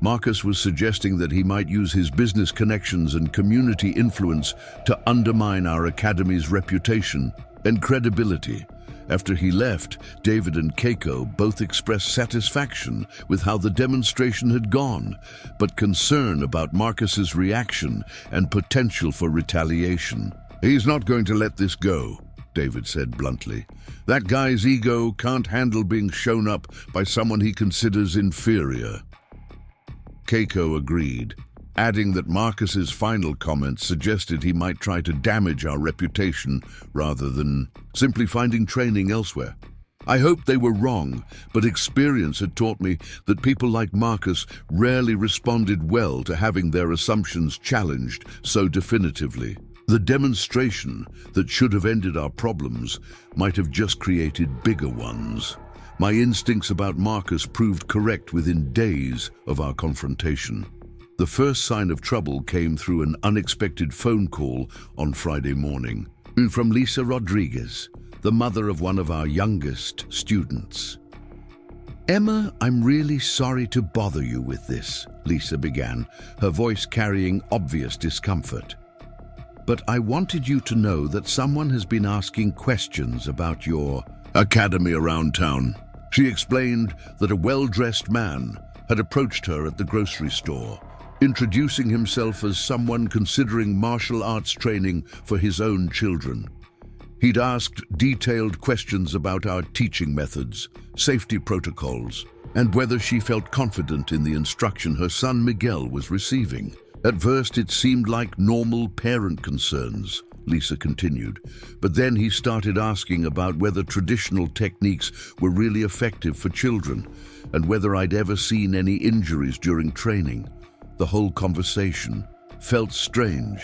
Marcus was suggesting that he might use his business connections and community influence to undermine our academy's reputation and credibility. After he left, David and Keiko both expressed satisfaction with how the demonstration had gone, but concern about Marcus's reaction and potential for retaliation. "He's not going to let this go," David said bluntly. "That guy's ego can't handle being shown up by someone he considers inferior." Keiko agreed, adding that Marcus's final comments suggested he might try to damage our reputation rather than simply finding training elsewhere. I hoped they were wrong, but experience had taught me that people like Marcus rarely responded well to having their assumptions challenged so definitively. The demonstration that should have ended our problems might have just created bigger ones. My instincts about Marcus proved correct within days of our confrontation. The first sign of trouble came through an unexpected phone call on Friday morning from Lisa Rodriguez, the mother of one of our youngest students. "Emma, I'm really sorry to bother you with this," Lisa began, her voice carrying obvious discomfort. but I wanted you to know that someone has been asking questions about your academy around town." She explained that a well-dressed man had approached her at the grocery store, introducing himself as someone considering martial arts training for his own children. He'd asked detailed questions about our teaching methods, safety protocols, and whether she felt confident in the instruction her son Miguel was receiving. "At first it seemed like normal parent concerns," Lisa continued, "but then he started asking about whether traditional techniques were really effective for children and whether I'd ever seen any injuries during training. The whole conversation felt strange."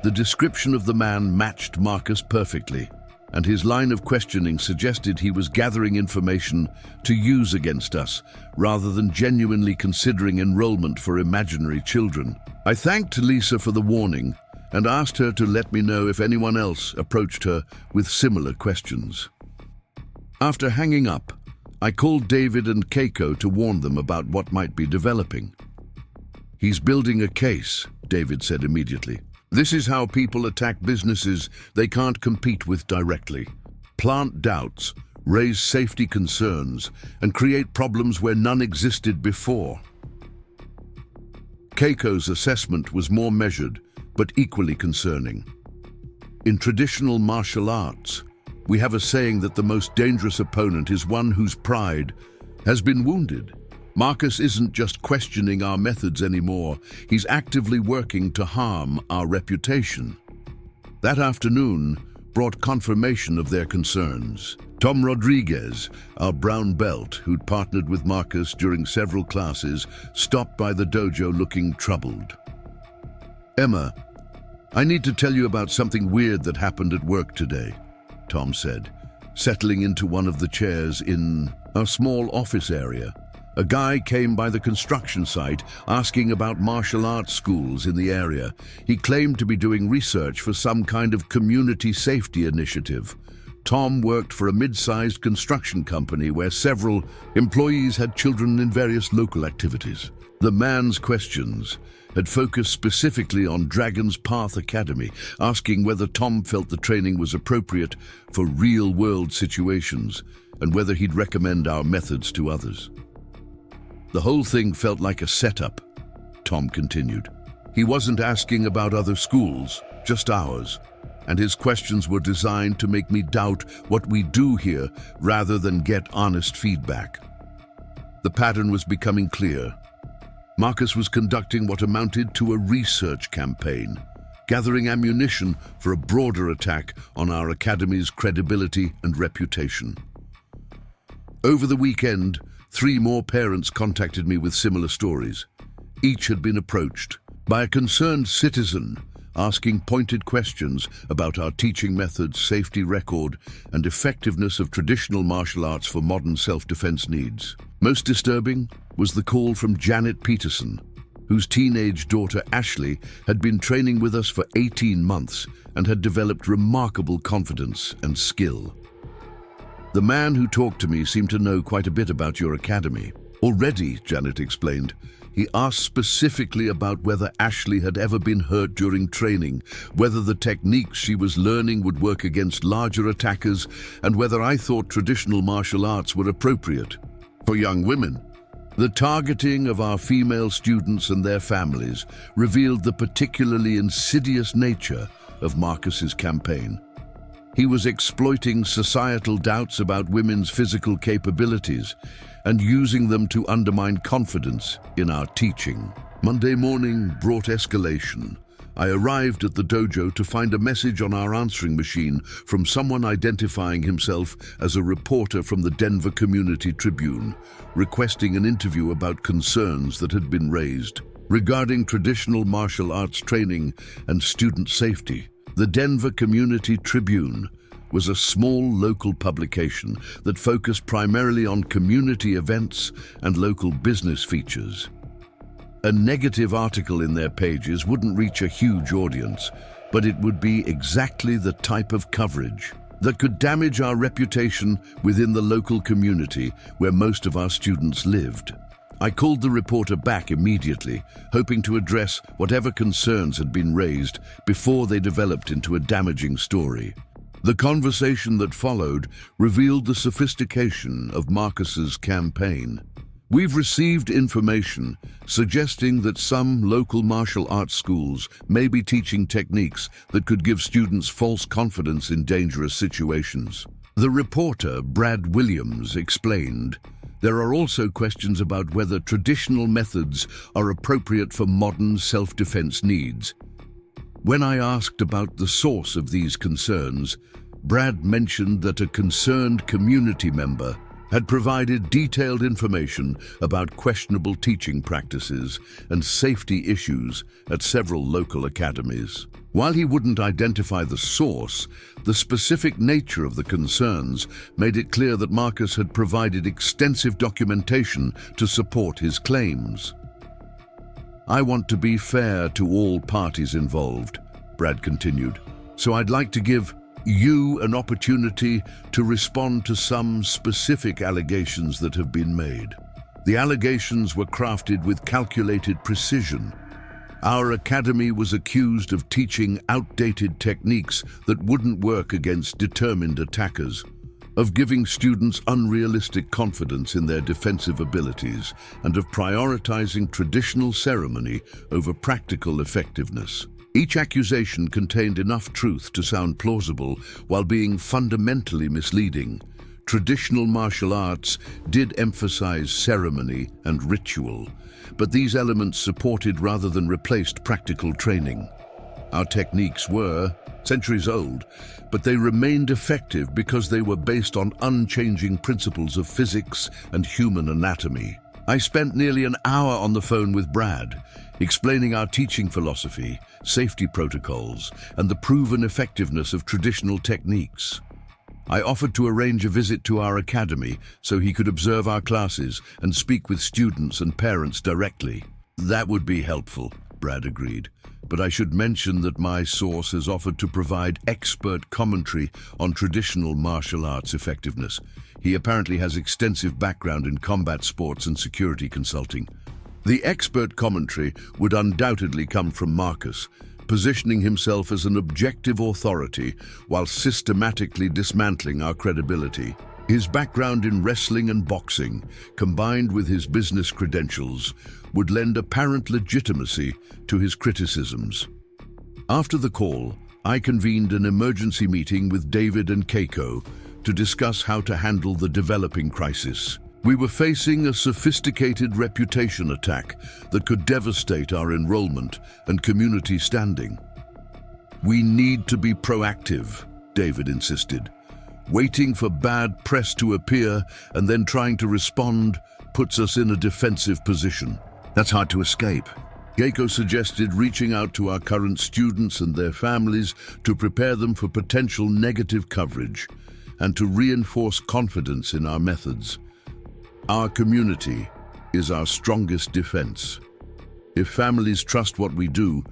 The description of the man matched Marcus perfectly, and his line of questioning suggested he was gathering information to use against us, rather than genuinely considering enrollment for imaginary children. I thanked Lisa for the warning and asked her to let me know if anyone else approached her with similar questions. After hanging up, I called David and Keiko to warn them about what might be developing. "He's building a case," David said immediately. "This is how people attack businesses they can't compete with directly. Plant doubts, raise safety concerns, and create problems where none existed before." Keiko's assessment was more measured, but equally concerning. "In traditional martial arts, we have a saying that the most dangerous opponent is one whose pride has been wounded. Marcus isn't just questioning our methods anymore, he's actively working to harm our reputation." That afternoon brought confirmation of their concerns. Tom Rodriguez, our brown belt who'd partnered with Marcus during several classes, stopped by the dojo looking troubled. "Emma, I need to tell you about something weird that happened at work today," Tom said, settling into one of the chairs in a small office area. "A guy came by the construction site asking about martial arts schools in the area. He claimed to be doing research for some kind of community safety initiative. Tom worked for a mid-sized construction company where several employees had children in various local activities. The man's questions had focused specifically on Dragon's Path Academy, asking whether Tom felt the training was appropriate for real-world situations and whether he'd recommend our methods to others. The whole thing felt like a setup," Tom continued. "He wasn't asking about other schools, just ours, and his questions were designed to make me doubt what we do here rather than get honest feedback." The pattern was becoming clear. Marcus was conducting what amounted to a research campaign, gathering ammunition for a broader attack on our academy's credibility and reputation. Over the weekend, 3 more parents contacted me with similar stories. Each had been approached by a concerned citizen asking pointed questions about our teaching methods, safety record, and effectiveness of traditional martial arts for modern self-defense needs. Most disturbing was the call from Janet Peterson, whose teenage daughter Ashley had been training with us for 18 months and had developed remarkable confidence and skill. "The man who talked to me seemed to know quite a bit about your academy. Already," Janet explained, "he asked specifically about whether Ashley had ever been hurt during training, whether the techniques she was learning would work against larger attackers, and whether I thought traditional martial arts were appropriate for young women." The targeting of our female students and their families revealed the particularly insidious nature of Marcus's campaign. He was exploiting societal doubts about women's physical capabilities and using them to undermine confidence in our teaching. Monday morning brought escalation. I arrived at the dojo to find a message on our answering machine from someone identifying himself as a reporter from the Denver Community Tribune, requesting an interview about concerns that had been raised regarding traditional martial arts training and student safety. The Denver Community Tribune was a small local publication that focused primarily on community events and local business features. A negative article in their pages wouldn't reach a huge audience, but it would be exactly the type of coverage that could damage our reputation within the local community where most of our students lived. I called the reporter back immediately, hoping to address whatever concerns had been raised before they developed into a damaging story. The conversation that followed revealed the sophistication of Marcus's campaign. We've received information suggesting that some local martial arts schools may be teaching techniques that could give students false confidence in dangerous situations. The reporter, Brad Williams, explained, "There are also questions about whether traditional methods are appropriate for modern self-defense needs." When I asked about the source of these concerns, Brad mentioned that a concerned community member had provided detailed information about questionable teaching practices and safety issues at several local academies. While he wouldn't identify the source, the specific nature of the concerns made it clear that Marcus had provided extensive documentation to support his claims. "I want to be fair to all parties involved," Brad continued, "so I'd like to give you an opportunity to respond to some specific allegations that have been made. The allegations were crafted with calculated precision. Our academy was accused of teaching outdated techniques that wouldn't work against determined attackers, of giving students unrealistic confidence in their defensive abilities, and of prioritizing traditional ceremony over practical effectiveness. Each accusation contained enough truth to sound plausible while being fundamentally misleading. Traditional martial arts did emphasize ceremony and ritual, but these elements supported rather than replaced practical training. Our techniques were centuries old, but they remained effective because they were based on unchanging principles of physics and human anatomy." I spent nearly an hour on the phone with Brad, explaining our teaching philosophy, safety protocols, and the proven effectiveness of traditional techniques. I offered to arrange a visit to our academy so he could observe our classes and speak with students and parents directly. "That would be helpful," Brad agreed. "But I should mention that my source has offered to provide expert commentary on traditional martial arts effectiveness. He apparently has extensive background in combat sports and security consulting." The expert commentary would undoubtedly come from Marcus, positioning himself as an objective authority while systematically dismantling our credibility. His background in wrestling and boxing, combined with his business credentials, would lend apparent legitimacy to his criticisms. After the call, I convened an emergency meeting with David and Keiko to discuss how to handle the developing crisis. We were facing a sophisticated reputation attack that could devastate our enrollment and community standing. "We need to be proactive," David insisted. "Waiting for bad press to appear and then trying to respond puts us in a defensive position. That's hard to escape." Keiko suggested reaching out to our current students and their families to prepare them for potential negative coverage and to reinforce confidence in our methods. Our community is our strongest defense. If families trust what we do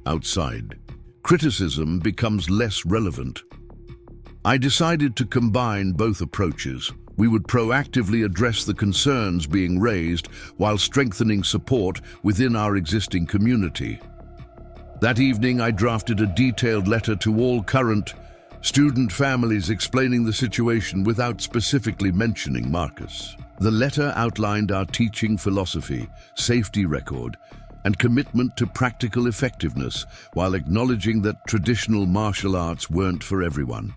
outside, criticism becomes less relevant. I decided to combine both approaches. We would proactively address the concerns being raised while strengthening support within our existing community. That evening, I drafted a detailed letter to all current student families explaining the situation without specifically mentioning Marcus. The letter outlined our teaching philosophy, safety record, and commitment to practical effectiveness while acknowledging that traditional martial arts weren't for everyone.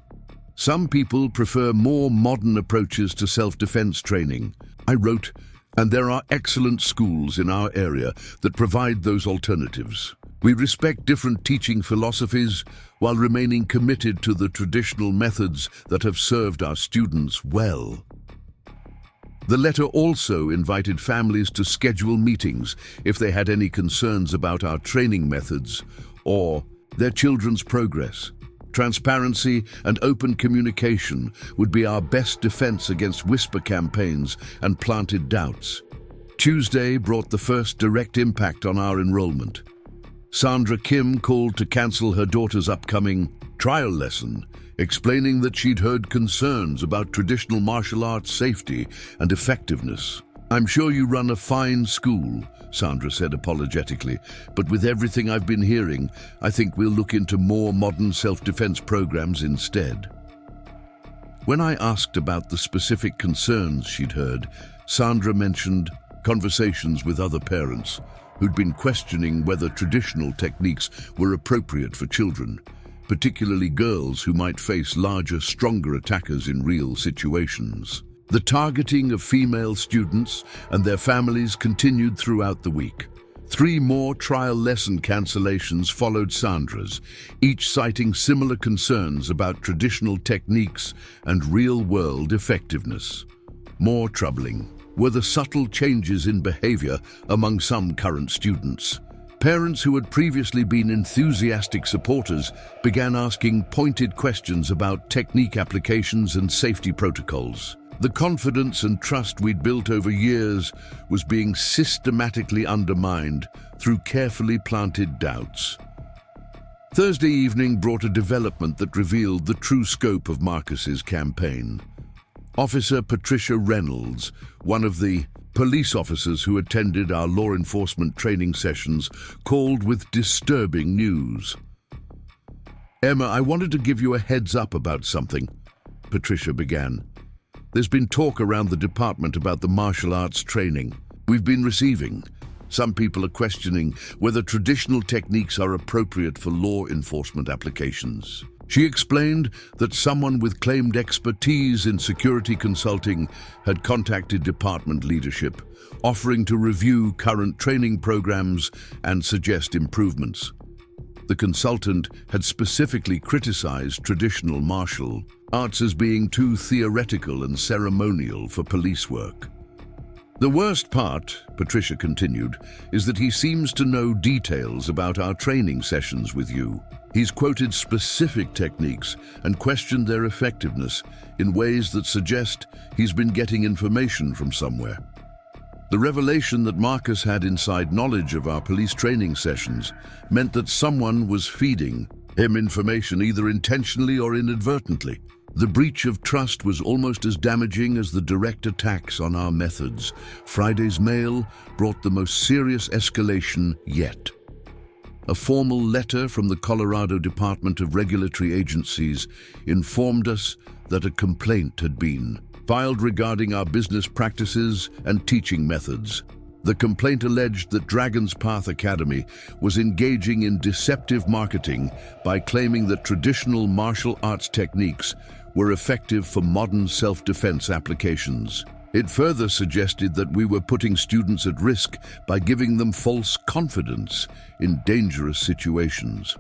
Some people prefer more modern approaches to self-defense training, I wrote, and there are excellent schools in our area that provide those alternatives. We respect different teaching philosophies while remaining committed to the traditional methods that have served our students well. The letter also invited families to schedule meetings if they had any concerns about our training methods or their children's progress. Transparency and open communication would be our best defense against whisper campaigns and planted doubts. Tuesday brought the first direct impact on our enrollment. Sandra Kim called to cancel her daughter's upcoming trial lesson, explaining that she'd heard concerns about traditional martial arts safety and effectiveness. "I'm sure you run a fine school," Sandra said apologetically, "but with everything I've been hearing, I think we'll look into more modern self-defense programs instead." When I asked about the specific concerns she'd heard, Sandra mentioned conversations with other parents who'd been questioning whether traditional techniques were appropriate for children, particularly girls who might face larger, stronger attackers in real situations. The targeting of female students and their families continued throughout the week. 3 more trial lesson cancellations followed Sandra's, each citing similar concerns about traditional techniques and real-world effectiveness. More troubling were the subtle changes in behavior among some current students. Parents who had previously been enthusiastic supporters began asking pointed questions about technique applications and safety protocols. The confidence and trust we'd built over years was being systematically undermined through carefully planted doubts. Thursday evening brought a development that revealed the true scope of Marcus's campaign. Officer Patricia Reynolds, one of the police officers who attended our law enforcement training sessions, called with disturbing news. "Emma, I wanted to give you a heads up about something," Patricia began. "There's been talk around the department about the martial arts training we've been receiving. Some people are questioning whether traditional techniques are appropriate for law enforcement applications." She explained that someone with claimed expertise in security consulting had contacted department leadership, offering to review current training programs and suggest improvements. The consultant had specifically criticized traditional martial arts as being too theoretical and ceremonial for police work. "The worst part," Patricia continued, "is that he seems to know details about our training sessions with you. He's quoted specific techniques and questioned their effectiveness in ways that suggest he's been getting information from somewhere." The revelation that Marcus had inside knowledge of our police training sessions meant that someone was feeding him information either intentionally or inadvertently. The breach of trust was almost as damaging as the direct attacks on our methods. Friday's mail brought the most serious escalation yet. A formal letter from the Colorado Department of Regulatory Agencies informed us that a complaint had been filed regarding our business practices and teaching methods. The complaint alleged that Dragon's Path Academy was engaging in deceptive marketing by claiming that traditional martial arts techniques were effective for modern self-defense applications. It further suggested that we were putting students at risk by giving them false confidence in dangerous situations.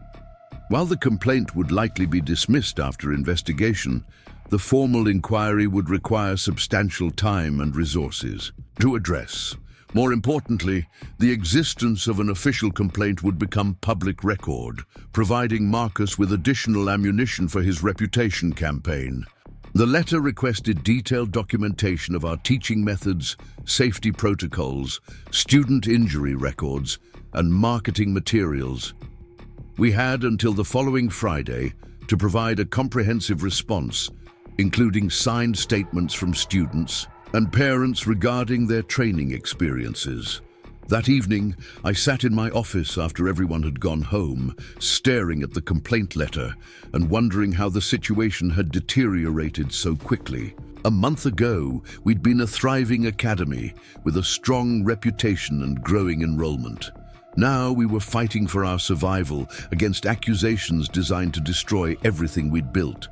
While the complaint would likely be dismissed after investigation, the formal inquiry would require substantial time and resources to address. More importantly, the existence of an official complaint would become public record, providing Marcus with additional ammunition for his reputation campaign. The letter requested detailed documentation of our teaching methods, safety protocols, student injury records, and marketing materials. We had until the following Friday to provide a comprehensive response, including signed statements from students and parents regarding their training experiences. That evening, I sat in my office after everyone had gone home, staring at the complaint letter and wondering how the situation had deteriorated so quickly. A month ago, we'd been a thriving academy with a strong reputation and growing enrollment. Now we were fighting for our survival against accusations designed to destroy everything we'd built.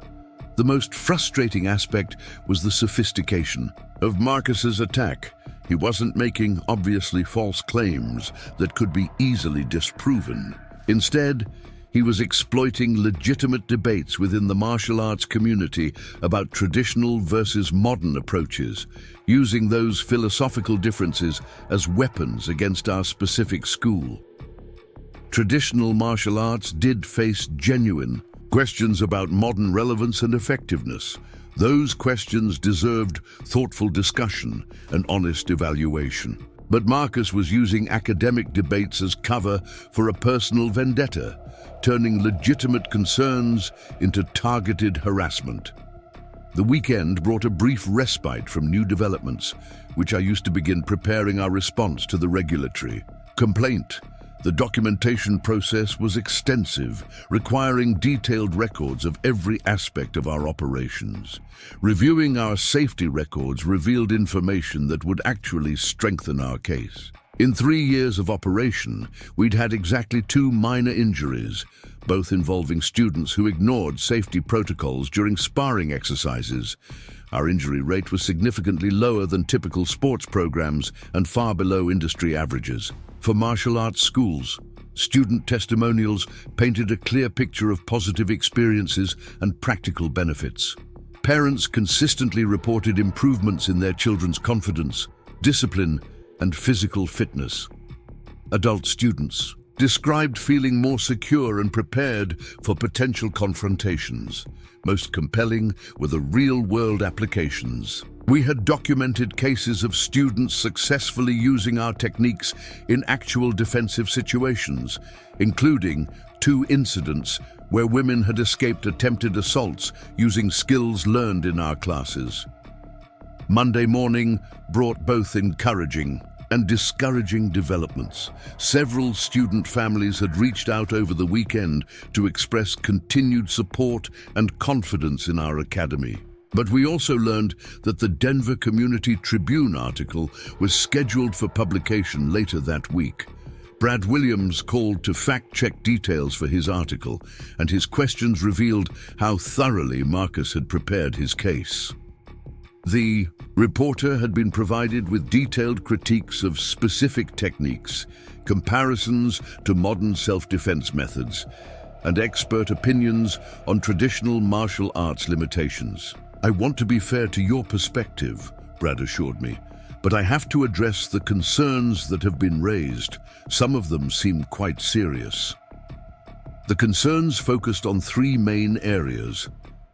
The most frustrating aspect was the sophistication of Marcus's attack. He wasn't making obviously false claims that could be easily disproven. Instead, he was exploiting legitimate debates within the martial arts community about traditional versus modern approaches, using those philosophical differences as weapons against our specific school. Traditional martial arts did face genuine questions about modern relevance and effectiveness. Those questions deserved thoughtful discussion and honest evaluation. But Marcus was using academic debates as cover for a personal vendetta, turning legitimate concerns into targeted harassment. The weekend brought a brief respite from new developments, which I used to begin preparing our response to the regulatory complaint. The documentation process was extensive, requiring detailed records of every aspect of our operations. Reviewing our safety records revealed information that would actually strengthen our case. In 3 years of operation, we'd had exactly 2 minor injuries, both involving students who ignored safety protocols during sparring exercises. Our injury rate was significantly lower than typical sports programs and far below industry averages. For martial arts schools, student testimonials painted a clear picture of positive experiences and practical benefits. Parents consistently reported improvements in their children's confidence, discipline, and physical fitness. Adult students described feeling more secure and prepared for potential confrontations. Most compelling were the real-world applications. We had documented cases of students successfully using our techniques in actual defensive situations, including 2 incidents where women had escaped attempted assaults using skills learned in our classes. Monday morning brought both encouraging and discouraging developments. Several student families had reached out over the weekend to express continued support and confidence in our academy. But we also learned that the Denver Community Tribune article was scheduled for publication later that week. Brad Williams called to fact-check details for his article, and his questions revealed how thoroughly Marcus had prepared his case. The reporter had been provided with detailed critiques of specific techniques, comparisons to modern self-defense methods, and expert opinions on traditional martial arts limitations. "I want to be fair to your perspective," Brad assured me, "but I have to address the concerns that have been raised. Some of them seem quite serious." The concerns focused on 3 main areas: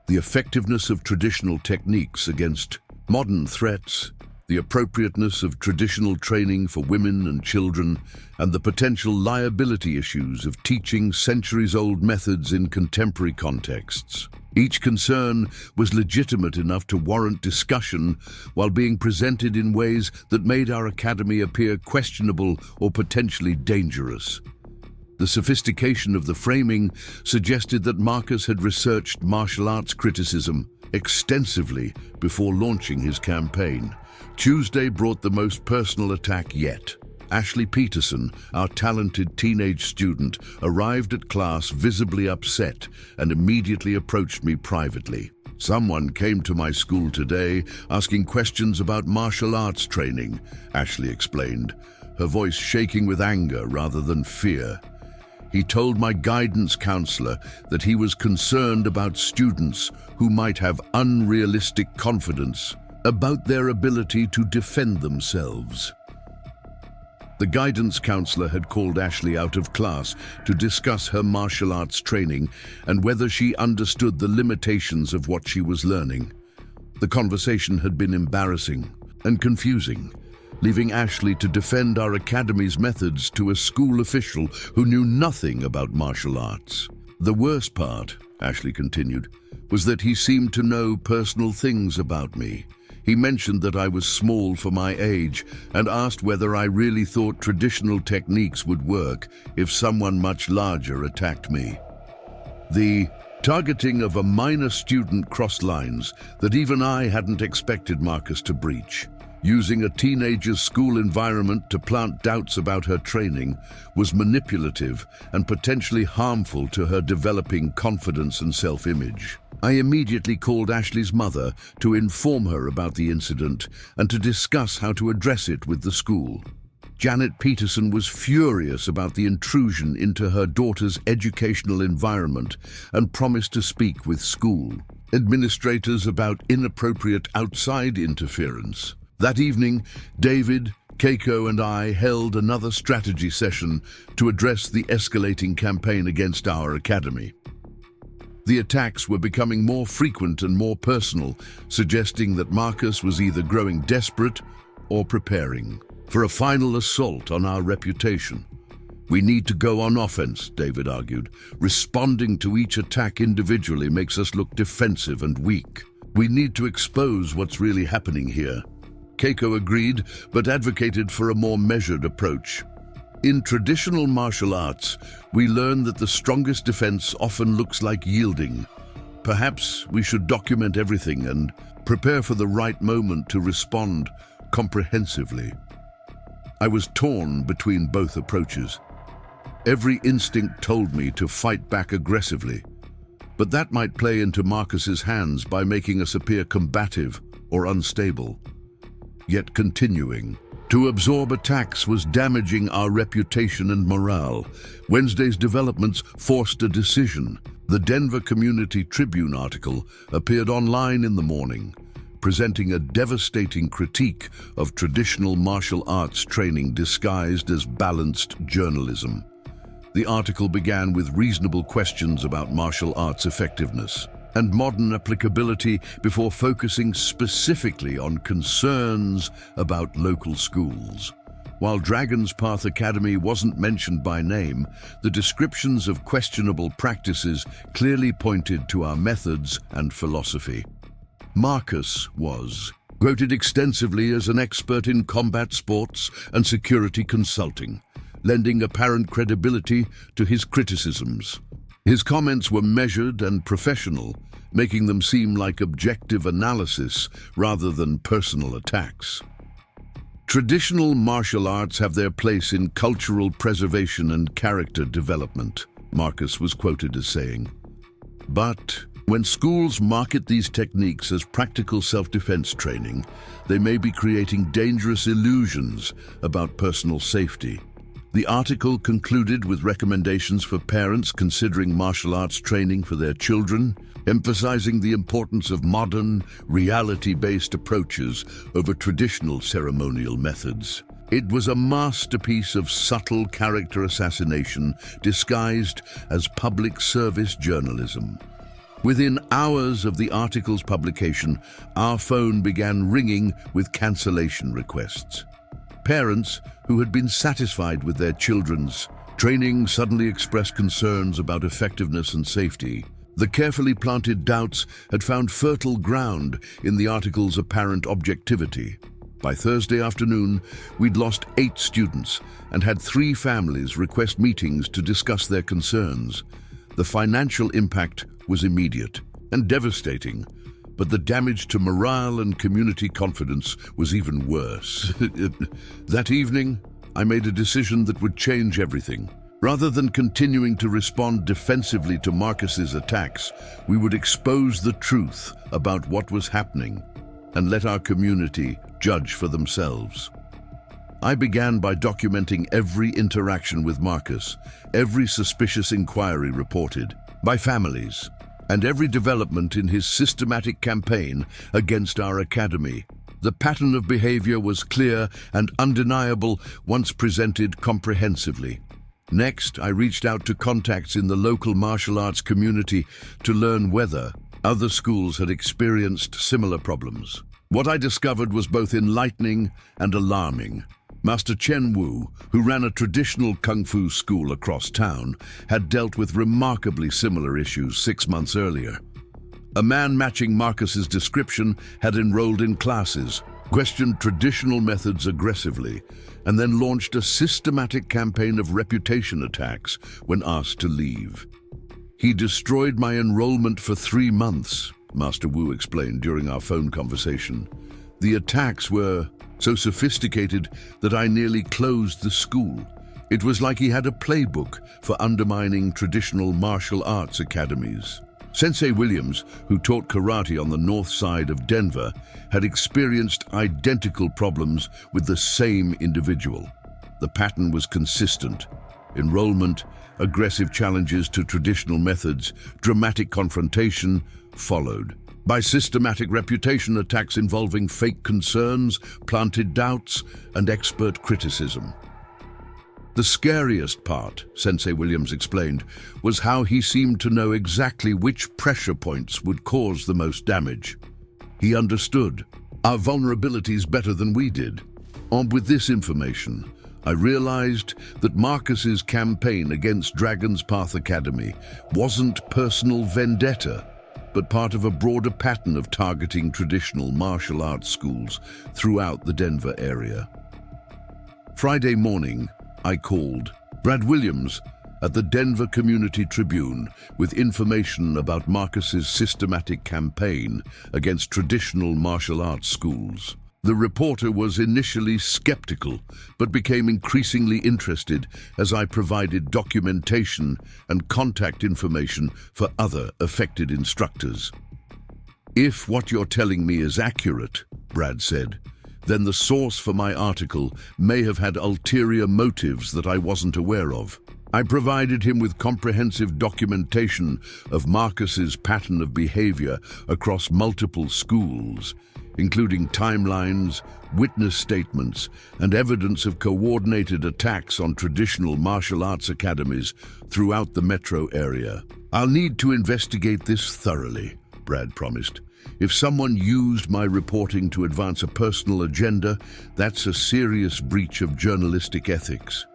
the effectiveness of traditional techniques against modern threats, the appropriateness of traditional training for women and children, and the potential liability issues of teaching centuries-old methods in contemporary contexts. Each concern was legitimate enough to warrant discussion while being presented in ways that made our academy appear questionable or potentially dangerous. The sophistication of the framing suggested that Marcus had researched martial arts criticism extensively before launching his campaign. Tuesday brought the most personal attack yet. Ashley Peterson, our talented teenage student, arrived at class visibly upset and immediately approached me privately. "Someone came to my school today asking questions about martial arts training," Ashley explained, her voice shaking with anger rather than fear. He told my guidance counselor that he was concerned about students who might have unrealistic confidence about their ability to defend themselves. The guidance counselor had called Ashley out of class to discuss her martial arts training and whether she understood the limitations of what she was learning. The conversation had been embarrassing and confusing, leaving Ashley to defend our academy's methods to a school official who knew nothing about martial arts. "The worst part," Ashley continued, "was that he seemed to know personal things about me. He mentioned that I was small for my age and asked whether I really thought traditional techniques would work if someone much larger attacked me." The targeting of a minor student crossed lines that even I hadn't expected Marcus to breach. Using a teenager's school environment to plant doubts about her training was manipulative and potentially harmful to her developing confidence and self-image. I immediately called Ashley's mother to inform her about the incident and to discuss how to address it with the school. Janet Peterson was furious about the intrusion into her daughter's educational environment and promised to speak with school administrators about inappropriate outside interference. That evening, David, Keiko, and I held another strategy session to address the escalating campaign against our academy. The attacks were becoming more frequent and more personal, suggesting that Marcus was either growing desperate or preparing for a final assault on our reputation. "We need to go on offense," David argued. "Responding to each attack individually makes us look defensive and weak." We need to expose what's really happening here. Keiko agreed, but advocated for a more measured approach. In traditional martial arts, we learn that the strongest defense often looks like yielding. Perhaps we should document everything and prepare for the right moment to respond comprehensively. I was torn between both approaches. Every instinct told me to fight back aggressively, but that might play into Marcus's hands by making us appear combative or unstable. Yet continuing to absorb attacks was damaging our reputation and morale. Wednesday's developments forced a decision. The Denver Community Tribune article appeared online in the morning, presenting a devastating critique of traditional martial arts training disguised as balanced journalism. The article began with reasonable questions about martial arts effectiveness and modern applicability before focusing specifically on concerns about local schools. While Dragon's Path Academy wasn't mentioned by name, the descriptions of questionable practices clearly pointed to our methods and philosophy. Marcus was quoted extensively as an expert in combat sports and security consulting, lending apparent credibility to his criticisms. His comments were measured and professional, making them seem like objective analysis rather than personal attacks. Traditional martial arts have their place in cultural preservation and character development, Marcus was quoted as saying. But when schools market these techniques as practical self-defense training, they may be creating dangerous illusions about personal safety. The article concluded with recommendations for parents considering martial arts training for their children, emphasizing the importance of modern, reality-based approaches over traditional ceremonial methods. It was a masterpiece of subtle character assassination disguised as public service journalism. Within hours of the article's publication, our phone began ringing with cancellation requests. Parents who had been satisfied with their children's training suddenly expressed concerns about effectiveness and safety. The carefully planted doubts had found fertile ground in the article's apparent objectivity. By Thursday afternoon, we'd lost 8 students and had 3 families request meetings to discuss their concerns. The financial impact was immediate and devastating, but the damage to morale and community confidence was even worse. That evening, I made a decision that would change everything. Rather than continuing to respond defensively to Marcus's attacks, we would expose the truth about what was happening and let our community judge for themselves. I began by documenting every interaction with Marcus, every suspicious inquiry reported by families, and every development in his systematic campaign against our academy. The pattern of behavior was clear and undeniable once presented comprehensively. Next, I reached out to contacts in the local martial arts community to learn whether other schools had experienced similar problems. What I discovered was both enlightening and alarming. Master Chen Wu, who ran a traditional kung fu school across town, had dealt with remarkably similar issues 6 months earlier. A man matching Marcus's description had enrolled in classes, questioned traditional methods aggressively, and then launched a systematic campaign of reputation attacks when asked to leave. He destroyed my enrollment for 3 months, Master Wu explained during our phone conversation. The attacks were so sophisticated that I nearly closed the school. It was like he had a playbook for undermining traditional martial arts academies. Sensei Williams, who taught karate on the north side of Denver, had experienced identical problems with the same individual. The pattern was consistent. Enrollment, aggressive challenges to traditional methods, dramatic confrontation followed. By systematic reputation attacks involving fake concerns, planted doubts, and expert criticism. The scariest part, Sensei Williams explained, was how he seemed to know exactly which pressure points would cause the most damage. He understood our vulnerabilities better than we did. Armed with this information, I realized that Marcus's campaign against Dragon's Path Academy wasn't personal vendetta. but part of a broader pattern of targeting traditional martial arts schools throughout the Denver area. Friday morning, I called Brad Williams at the Denver Community Tribune with information about Marcus's systematic campaign against traditional martial arts schools. The reporter was initially skeptical, but became increasingly interested as I provided documentation and contact information for other affected instructors. "If what you're telling me is accurate," Brad said, "then the source for my article may have had ulterior motives that I wasn't aware of." I provided him with comprehensive documentation of Marcus's pattern of behavior across multiple schools, including timelines, witness statements, and evidence of coordinated attacks on traditional martial arts academies throughout the metro area. "I'll need to investigate this thoroughly," Brad promised. "If someone used my reporting to advance a personal agenda, that's a serious breach of journalistic ethics."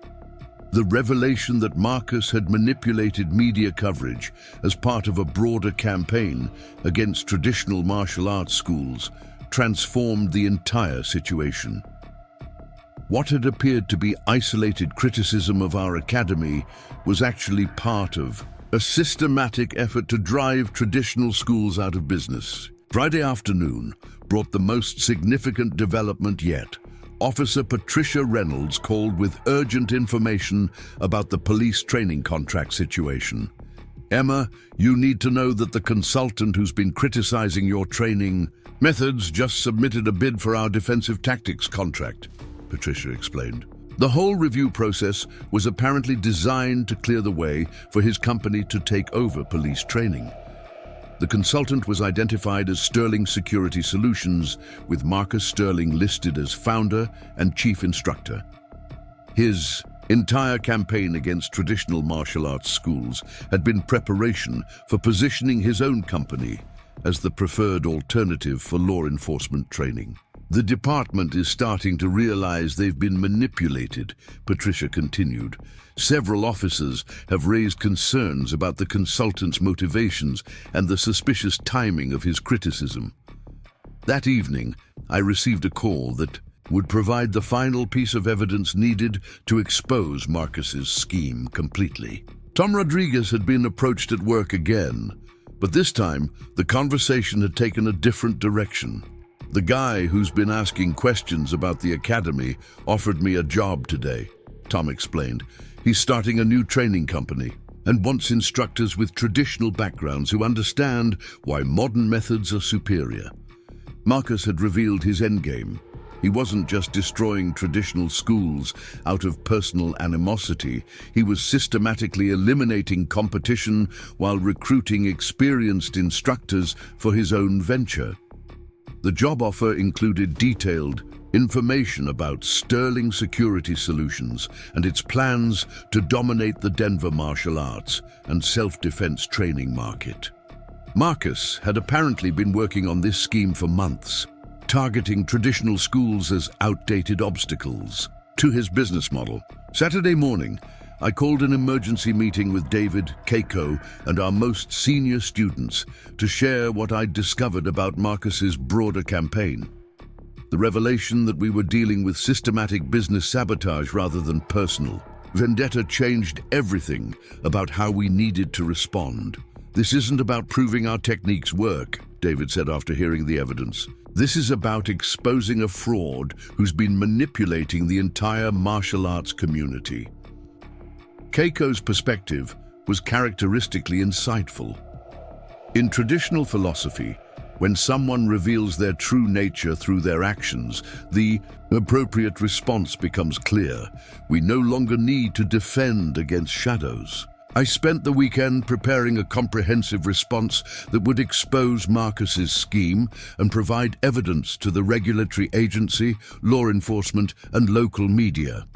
The revelation that Marcus had manipulated media coverage as part of a broader campaign against traditional martial arts schools transformed the entire situation. What had appeared to be isolated criticism of our academy was actually part of a systematic effort to drive traditional schools out of business. Friday afternoon brought the most significant development yet. Officer Patricia Reynolds called with urgent information about the police training contract situation. "Emma, you need to know that the consultant who's been criticizing your training methods just submitted a bid for our defensive tactics contract," Patricia explained. The whole review process was apparently designed to clear the way for his company to take over police training. The consultant was identified as Sterling Security Solutions, with Marcus Sterling listed as founder and chief instructor. His entire campaign against traditional martial arts schools had been preparation for positioning his own company as the preferred alternative for law enforcement training. "The department is starting to realize they've been manipulated," Patricia continued. "Several officers have raised concerns about the consultant's motivations and the suspicious timing of his criticism. That evening, I received a call that would provide the final piece of evidence needed to expose Marcus's scheme completely." Tom Rodriguez had been approached at work again, but this time the conversation had taken a different direction. "The guy who's been asking questions about the academy offered me a job today," Tom explained. "He's starting a new training company and wants instructors with traditional backgrounds who understand why modern methods are superior." Marcus had revealed his endgame. He wasn't just destroying traditional schools out of personal animosity. He was systematically eliminating competition while recruiting experienced instructors for his own venture. The job offer included detailed information about Sterling Security Solutions and its plans to dominate the Denver martial arts and self-defense training market. Marcus had apparently been working on this scheme for months, targeting traditional schools as outdated obstacles to his business model. Saturday morning, I called an emergency meeting with David, Keiko, and our most senior students to share what I'd discovered about Marcus's broader campaign. The revelation that we were dealing with systematic business sabotage rather than personal vendetta changed everything about how we needed to respond. "This isn't about proving our techniques work," David said after hearing the evidence. "This is about exposing a fraud who's been manipulating the entire martial arts community." Keiko's perspective was characteristically insightful. In traditional philosophy, when someone reveals their true nature through their actions, the appropriate response becomes clear. We no longer need to defend against shadows. I spent the weekend preparing a comprehensive response that would expose Marcus's scheme and provide evidence to the regulatory agency, law enforcement, and local media.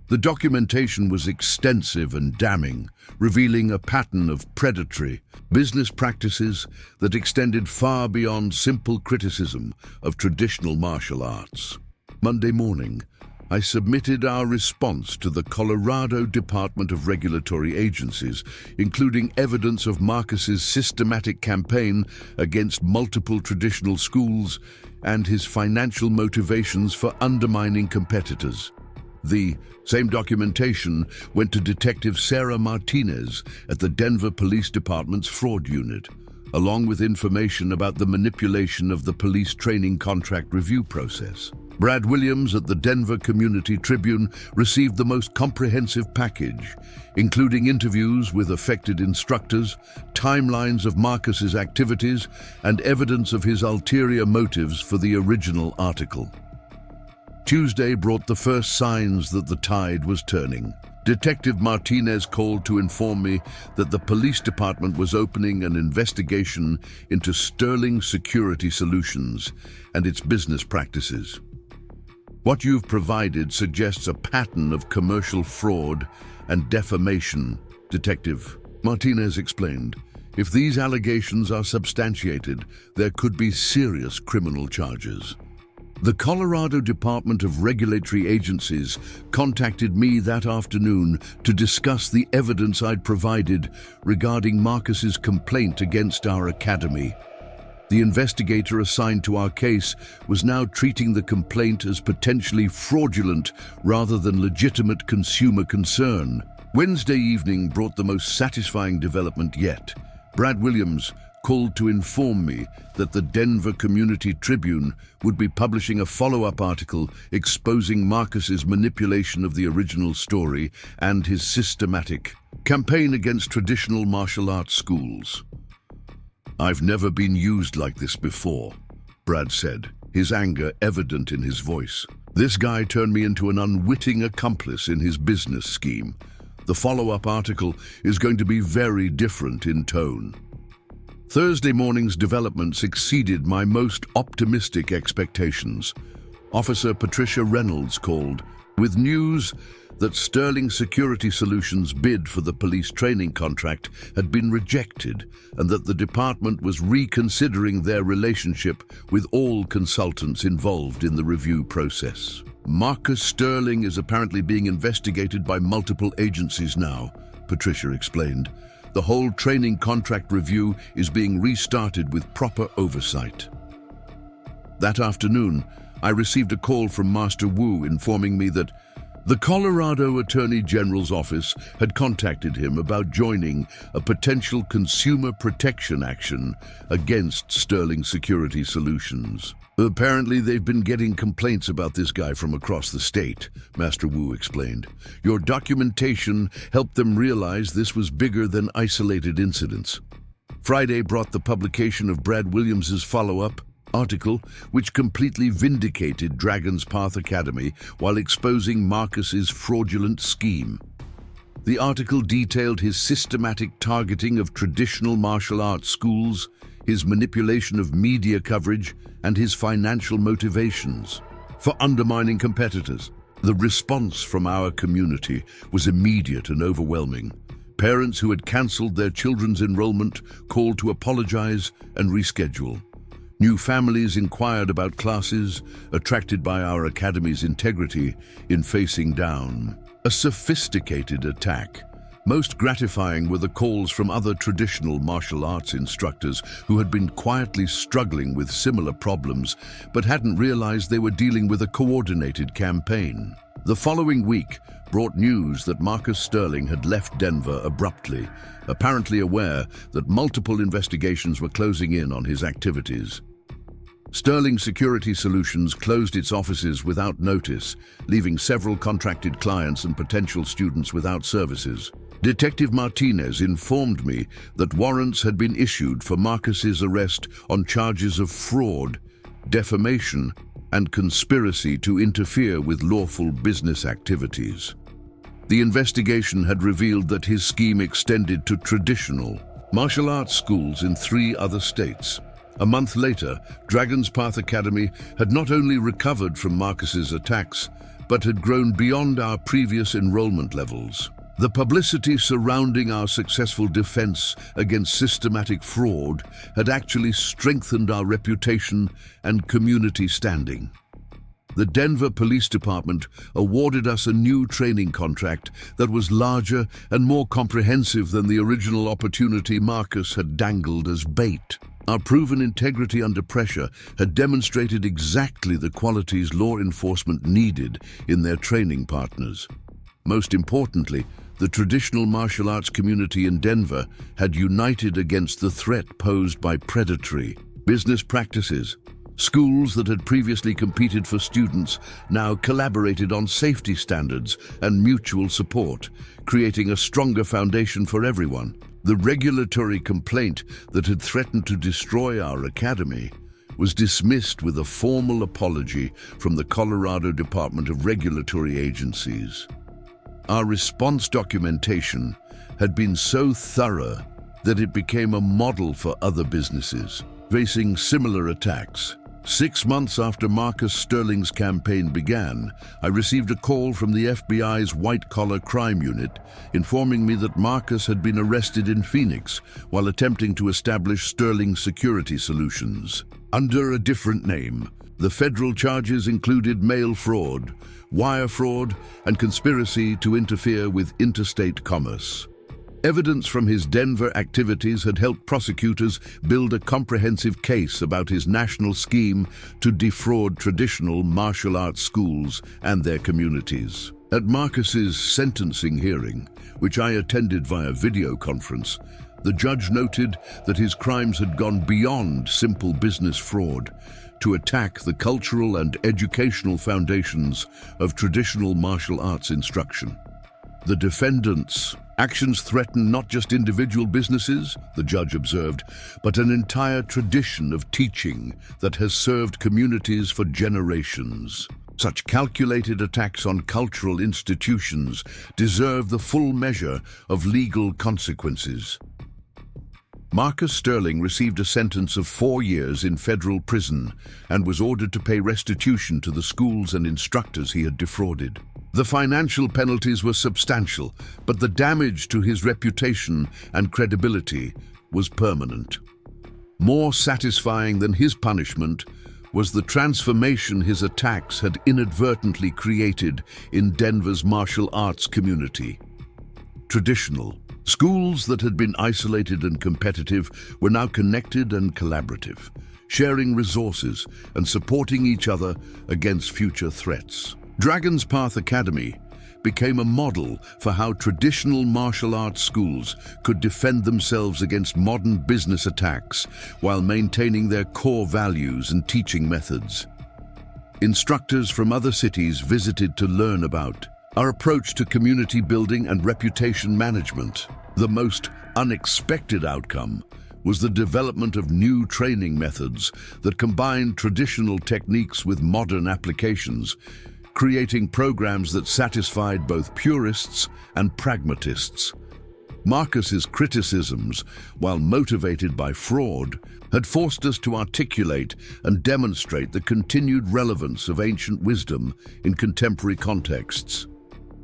The documentation was extensive and damning, revealing a pattern of predatory business practices that extended far beyond simple criticism of traditional martial arts. Monday morning, I submitted our response to the Colorado Department of Regulatory Agencies, including evidence of Marcus's systematic campaign against multiple traditional schools and his financial motivations for undermining competitors. The same documentation went to Detective Sarah Martinez at the Denver Police Department's fraud unit, along with information about the manipulation of the police training contract review process. Brad Williams at the Denver Community Tribune received the most comprehensive package, including interviews with affected instructors, timelines of Marcus's activities, and evidence of his ulterior motives for the original article. Tuesday brought the first signs that the tide was turning. Detective Martinez called to inform me that the police department was opening an investigation into Sterling Security Solutions and its business practices. What you've provided suggests a pattern of commercial fraud and defamation, Detective Martinez explained. If these allegations are substantiated, there could be serious criminal charges. The Colorado Department of Regulatory Agencies contacted me that afternoon to discuss the evidence I'd provided regarding Marcus's complaint against our academy. The investigator assigned to our case was now treating the complaint as potentially fraudulent rather than legitimate consumer concern. Wednesday evening brought the most satisfying development yet. Brad Williams called to inform me that the Denver Community Tribune would be publishing a follow-up article exposing Marcus's manipulation of the original story and his systematic campaign against traditional martial arts schools. "I've never been used like this before," Brad said, his anger evident in his voice. "This guy turned me into an unwitting accomplice in his business scheme. The follow-up article is going to be very different in tone." Thursday morning's developments exceeded my most optimistic expectations. Officer Patricia Reynolds called with news that Sterling Security Solutions' bid for the police training contract had been rejected and that the department was reconsidering their relationship with all consultants involved in the review process. "Marcus Sterling is apparently being investigated by multiple agencies now," Patricia explained. "The whole training contract review is being restarted with proper oversight." That afternoon, I received a call from Master Wu informing me that the Colorado Attorney General's office had contacted him about joining a potential consumer protection action against Sterling Security Solutions. "Apparently they've been getting complaints about this guy from across the state," Master Wu explained. "Your documentation helped them realize this was bigger than isolated incidents." Friday brought the publication of Brad Williams's follow-up article, which completely vindicated Dragon's Path Academy while exposing Marcus's fraudulent scheme. The article detailed his systematic targeting of traditional martial arts schools, his manipulation of media coverage, and his financial motivations for undermining competitors. The response from our community was immediate and overwhelming. Parents who had cancelled their children's enrollment called to apologize and reschedule. New families inquired about classes, attracted by our academy's integrity in facing down a sophisticated attack. Most gratifying were the calls from other traditional martial arts instructors who had been quietly struggling with similar problems but hadn't realized they were dealing with a coordinated campaign. The following week brought news that Marcus Sterling had left Denver abruptly, apparently aware that multiple investigations were closing in on his activities. Sterling Security Solutions closed its offices without notice, leaving several contracted clients and potential students without services. Detective Martinez informed me that warrants had been issued for Marcus's arrest on charges of fraud, defamation, and conspiracy to interfere with lawful business activities. The investigation had revealed that his scheme extended to traditional martial arts schools in 3 other states. A month later, Dragon's Path Academy had not only recovered from Marcus's attacks, but had grown beyond our previous enrollment levels. The publicity surrounding our successful defense against systematic fraud had actually strengthened our reputation and community standing. The Denver Police Department awarded us a new training contract that was larger and more comprehensive than the original opportunity Marcus had dangled as bait. Our proven integrity under pressure had demonstrated exactly the qualities law enforcement needed in their training partners. Most importantly, the traditional martial arts community in Denver had united against the threat posed by predatory business practices. Schools that had previously competed for students now collaborated on safety standards and mutual support, creating a stronger foundation for everyone. The regulatory complaint that had threatened to destroy our academy was dismissed with a formal apology from the Colorado Department of Regulatory Agencies. Our response documentation had been so thorough that it became a model for other businesses facing similar attacks. 6 months after Marcus Sterling's campaign began, I received a call from the FBI's white-collar crime unit informing me that Marcus had been arrested in Phoenix while attempting to establish Sterling Security Solutions. Under a different name, the federal charges included mail fraud, wire fraud, and conspiracy to interfere with interstate commerce. Evidence from his Denver activities had helped prosecutors build a comprehensive case about his national scheme to defraud traditional martial arts schools and their communities. At Marcus's sentencing hearing, which I attended via video conference, the judge noted that his crimes had gone beyond simple business fraud to attack the cultural and educational foundations of traditional martial arts instruction. The defendants' actions threaten not just individual businesses, the judge observed, but an entire tradition of teaching that has served communities for generations. Such calculated attacks on cultural institutions deserve the full measure of legal consequences. Marcus Sterling received a sentence of 4 years in federal prison and was ordered to pay restitution to the schools and instructors he had defrauded. The financial penalties were substantial, but the damage to his reputation and credibility was permanent. More satisfying than his punishment was the transformation his attacks had inadvertently created in Denver's martial arts community. Traditional schools that had been isolated and competitive were now connected and collaborative, sharing resources and supporting each other against future threats. Dragon's Path Academy became a model for how traditional martial arts schools could defend themselves against modern business attacks while maintaining their core values and teaching methods. Instructors from other cities visited to learn about our approach to community building and reputation management. The most unexpected outcome was the development of new training methods that combined traditional techniques with modern applications, creating programs that satisfied both purists and pragmatists. Marcus's criticisms, while motivated by fraud, had forced us to articulate and demonstrate the continued relevance of ancient wisdom in contemporary contexts.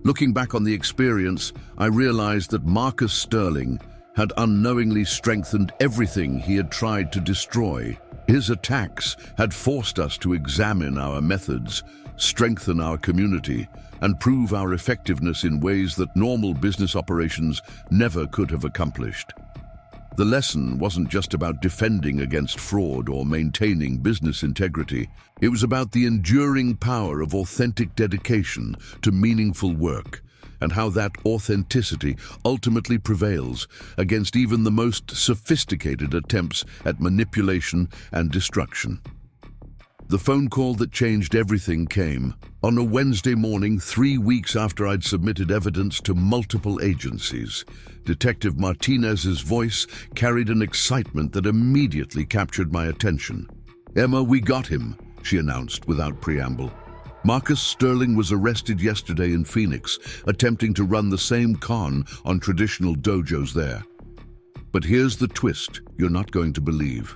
Looking back on the experience, I realized that Marcus Sterling had unknowingly strengthened everything he had tried to destroy. His attacks had forced us to examine our methods, strengthen our community, and prove our effectiveness in ways that normal business operations never could have accomplished. The lesson wasn't just about defending against fraud or maintaining business integrity. It was about the enduring power of authentic dedication to meaningful work, and how that authenticity ultimately prevails against even the most sophisticated attempts at manipulation and destruction. The phone call that changed everything came on a Wednesday morning, 3 weeks after I'd submitted evidence to multiple agencies. Detective Martinez's voice carried an excitement that immediately captured my attention. "Emma, we got him," she announced without preamble. "Marcus Sterling was arrested yesterday in Phoenix, attempting to run the same con on traditional dojos there. But here's the twist you're not going to believe."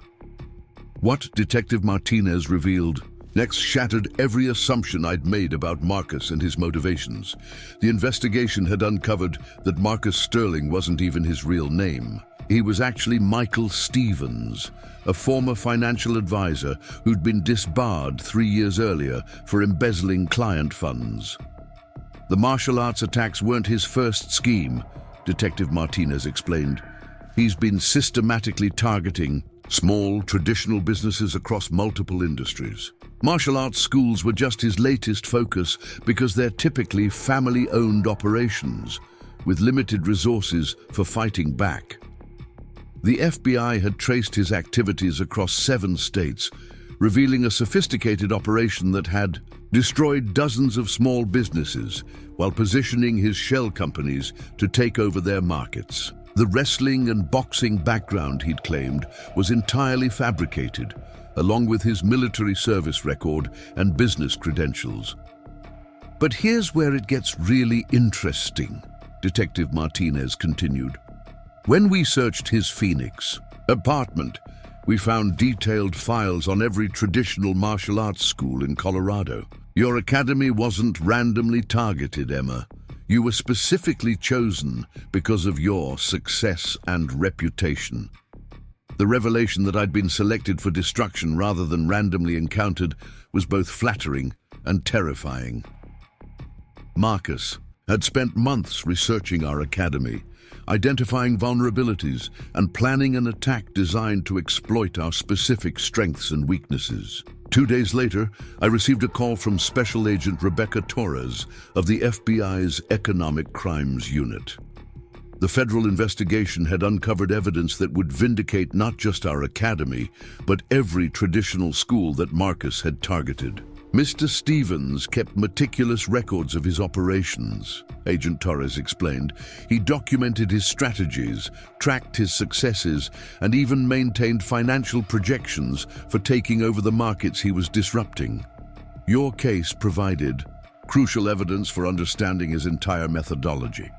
What Detective Martinez revealed next shattered every assumption I'd made about Marcus and his motivations. The investigation had uncovered that Marcus Sterling wasn't even his real name. He was actually Michael Stevens, a former financial advisor who'd been disbarred 3 years earlier for embezzling client funds. The martial arts attacks weren't his first scheme, Detective Martinez explained. He's been systematically targeting small, traditional businesses across multiple industries. Martial arts schools were just his latest focus because they're typically family-owned operations with limited resources for fighting back. The FBI had traced his activities across 7 states, revealing a sophisticated operation that had destroyed dozens of small businesses while positioning his shell companies to take over their markets. The wrestling and boxing background, he'd claimed, was entirely fabricated, along with his military service record and business credentials. But here's where it gets really interesting, Detective Martinez continued. When we searched his Phoenix apartment, we found detailed files on every traditional martial arts school in Colorado. Your academy wasn't randomly targeted, Emma. You were specifically chosen because of your success and reputation. The revelation that I'd been selected for destruction rather than randomly encountered was both flattering and terrifying. Marcus had spent months researching our academy, identifying vulnerabilities and planning an attack designed to exploit our specific strengths and weaknesses. 2 days later, I received a call from Special Agent Rebecca Torres of the FBI's Economic Crimes Unit. The federal investigation had uncovered evidence that would vindicate not just our academy, but every traditional school that Marcus had targeted. Mr. Stevens kept meticulous records of his operations, Agent Torres explained. He documented his strategies, tracked his successes, and even maintained financial projections for taking over the markets he was disrupting. Your case provided crucial evidence for understanding his entire methodology.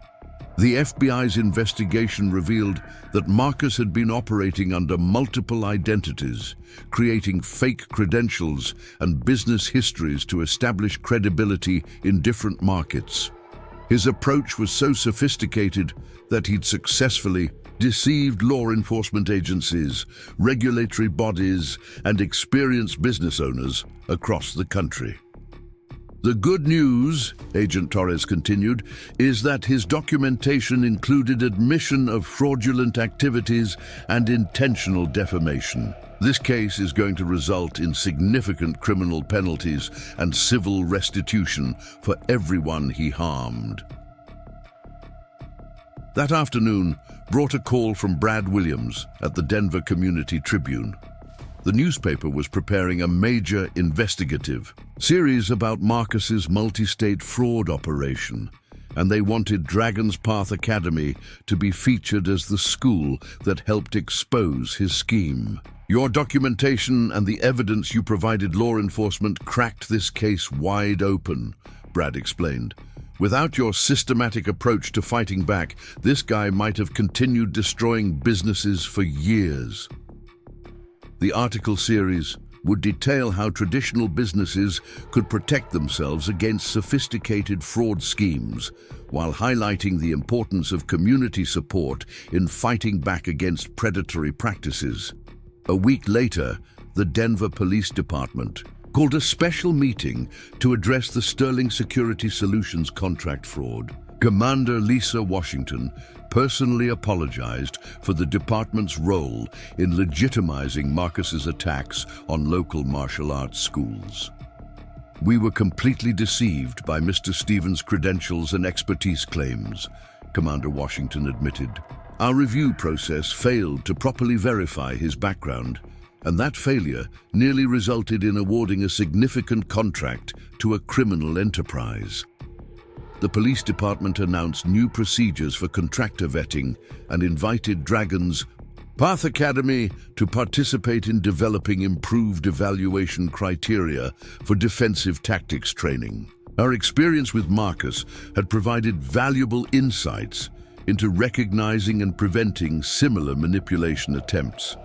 The FBI's investigation revealed that Marcus had been operating under multiple identities, creating fake credentials and business histories to establish credibility in different markets. His approach was so sophisticated that he'd successfully deceived law enforcement agencies, regulatory bodies, and experienced business owners across the country. The good news, Agent Torres continued, is that his documentation included admission of fraudulent activities and intentional defamation. This case is going to result in significant criminal penalties and civil restitution for everyone he harmed. That afternoon brought a call from Brad Williams at the Denver Community Tribune. The newspaper was preparing a major investigative series about Marcus's multi-state fraud operation, and they wanted Dragon's Path Academy to be featured as the school that helped expose his scheme. Your documentation and the evidence you provided law enforcement cracked this case wide open, Brad explained. Without your systematic approach to fighting back, this guy might have continued destroying businesses for years. The article series would detail how traditional businesses could protect themselves against sophisticated fraud schemes, while highlighting the importance of community support in fighting back against predatory practices. A week later, the Denver Police Department called a special meeting to address the Sterling Security Solutions contract fraud. Commander Lisa Washington personally apologized for the department's role in legitimizing Marcus's attacks on local martial arts schools. We were completely deceived by Mr. Stevens' credentials and expertise claims, Commander Washington admitted. Our review process failed to properly verify his background, and that failure nearly resulted in awarding a significant contract to a criminal enterprise. The police department announced new procedures for contractor vetting and invited Dragon's Path Academy to participate in developing improved evaluation criteria for defensive tactics training. Our experience with Marcus had provided valuable insights into recognizing and preventing similar manipulation attempts.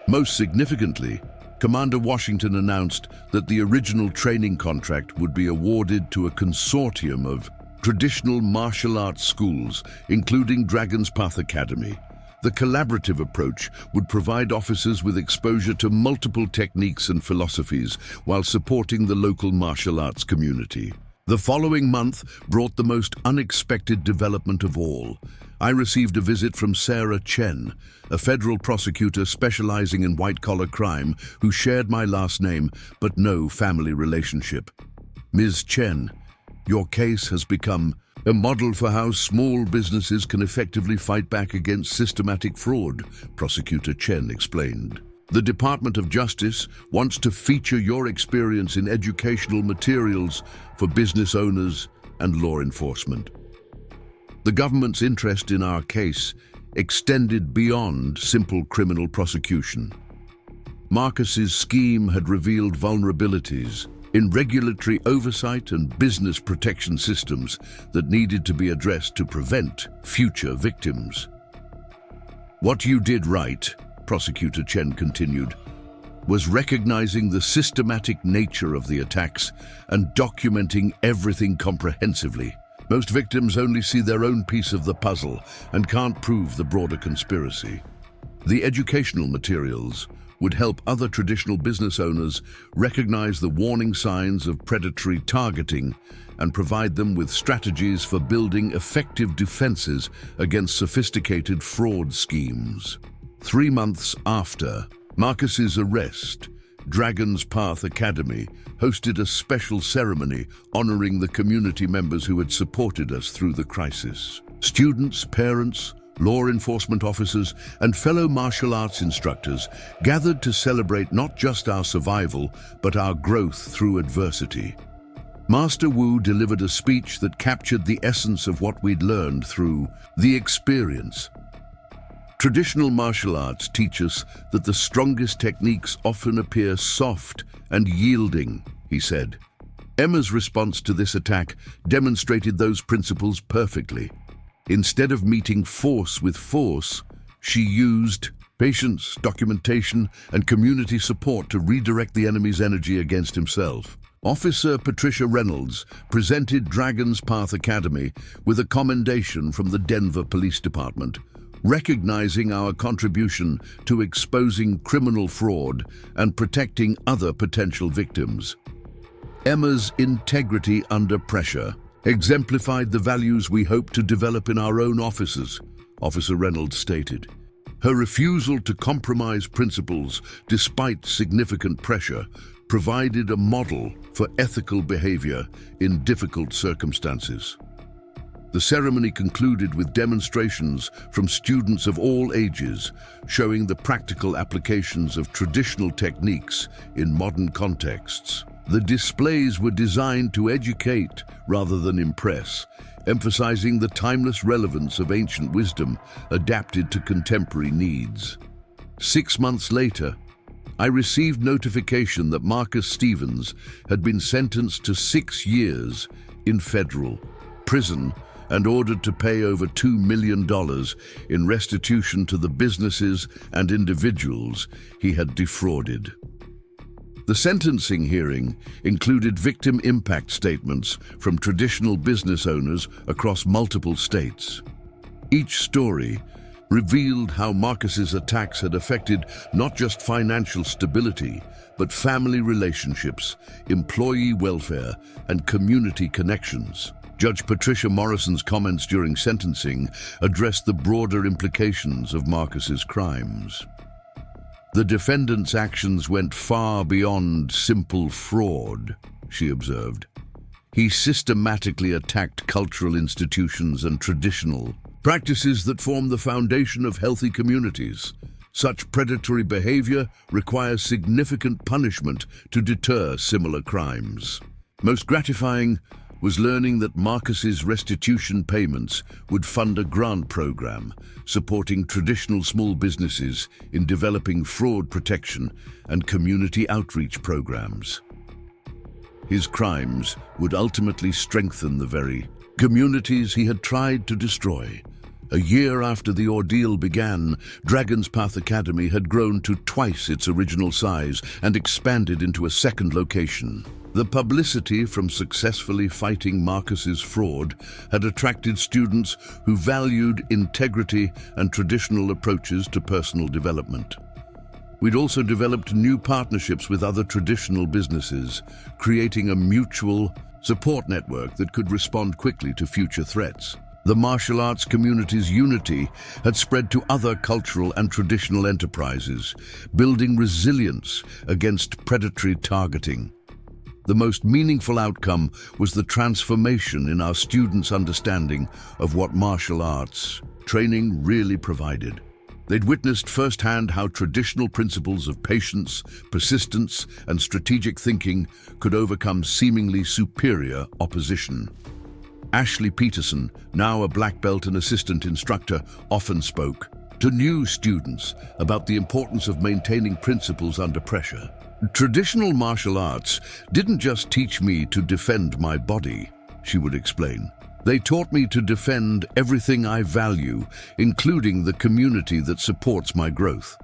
Most significantly, Commander Washington announced that the original training contract would be awarded to a consortium of traditional martial arts schools, including Dragon's Path Academy. The collaborative approach would provide officers with exposure to multiple techniques and philosophies while supporting the local martial arts community. The following month brought the most unexpected development of all. I received a visit from Emma Chen, a federal prosecutor specializing in white-collar crime who shared my last name but no family relationship. Ms. Chen, your case has become a model for how small businesses can effectively fight back against systematic fraud, Prosecutor Chen explained. The Department of Justice wants to feature your experience in educational materials for business owners and law enforcement. The government's interest in our case extended beyond simple criminal prosecution. Marcus's scheme had revealed vulnerabilities in regulatory oversight and business protection systems that needed to be addressed to prevent future victims. What you did right, Prosecutor Chen continued, was recognizing the systematic nature of the attacks and documenting everything comprehensively. Most victims only see their own piece of the puzzle and can't prove the broader conspiracy. The educational materials would help other traditional business owners recognize the warning signs of predatory targeting and provide them with strategies for building effective defenses against sophisticated fraud schemes. 3 months after Marcus's arrest, Dragon's Path Academy hosted a special ceremony honoring the community members who had supported us through the crisis. Students, parents, law enforcement officers, and fellow martial arts instructors gathered to celebrate not just our survival, but our growth through adversity. Master Wu delivered a speech that captured the essence of what we'd learned through the experience. Traditional martial arts teach us that the strongest techniques often appear soft and yielding, he said. Emma's response to this attack demonstrated those principles perfectly. Instead of meeting force with force, she used patience, documentation, and community support to redirect the enemy's energy against himself. Officer Patricia Reynolds presented Dragon's Path Academy with a commendation from the Denver Police Department, recognizing our contribution to exposing criminal fraud and protecting other potential victims. Emma's integrity under pressure exemplified the values we hope to develop in our own officers, Officer Reynolds stated. Her refusal to compromise principles despite significant pressure provided a model for ethical behavior in difficult circumstances. The ceremony concluded with demonstrations from students of all ages, showing the practical applications of traditional techniques in modern contexts. The displays were designed to educate rather than impress, emphasizing the timeless relevance of ancient wisdom adapted to contemporary needs. 6 months later, I received notification that Marcus Stevens had been sentenced to 6 years in federal prison and ordered to pay over $2 million in restitution to the businesses and individuals he had defrauded. The sentencing hearing included victim impact statements from traditional business owners across multiple states. Each story revealed how Marcus's attacks had affected not just financial stability, but family relationships, employee welfare, and community connections. Judge Patricia Morrison's comments during sentencing addressed the broader implications of Marcus's crimes. The defendant's actions went far beyond simple fraud, she observed. He systematically attacked cultural institutions and traditional practices that form the foundation of healthy communities. Such predatory behavior requires significant punishment to deter similar crimes. Most gratifying was learning that Marcus's restitution payments would fund a grant program supporting traditional small businesses in developing fraud protection and community outreach programs. His crimes would ultimately strengthen the very communities he had tried to destroy. A year after the ordeal began, Dragon's Path Academy had grown to twice its original size and expanded into a second location. The publicity from successfully fighting Marcus's fraud had attracted students who valued integrity and traditional approaches to personal development. We'd also developed new partnerships with other traditional businesses, creating a mutual support network that could respond quickly to future threats. The martial arts community's unity had spread to other cultural and traditional enterprises, building resilience against predatory targeting. The most meaningful outcome was the transformation in our students' understanding of what martial arts training really provided. They'd witnessed firsthand how traditional principles of patience, persistence, and strategic thinking could overcome seemingly superior opposition. Ashley Peterson, now a black belt and assistant instructor, often spoke to new students about the importance of maintaining principles under pressure. Traditional martial arts didn't just teach me to defend my body, she would explain. They taught me to defend everything I value, including the community that supports my growth.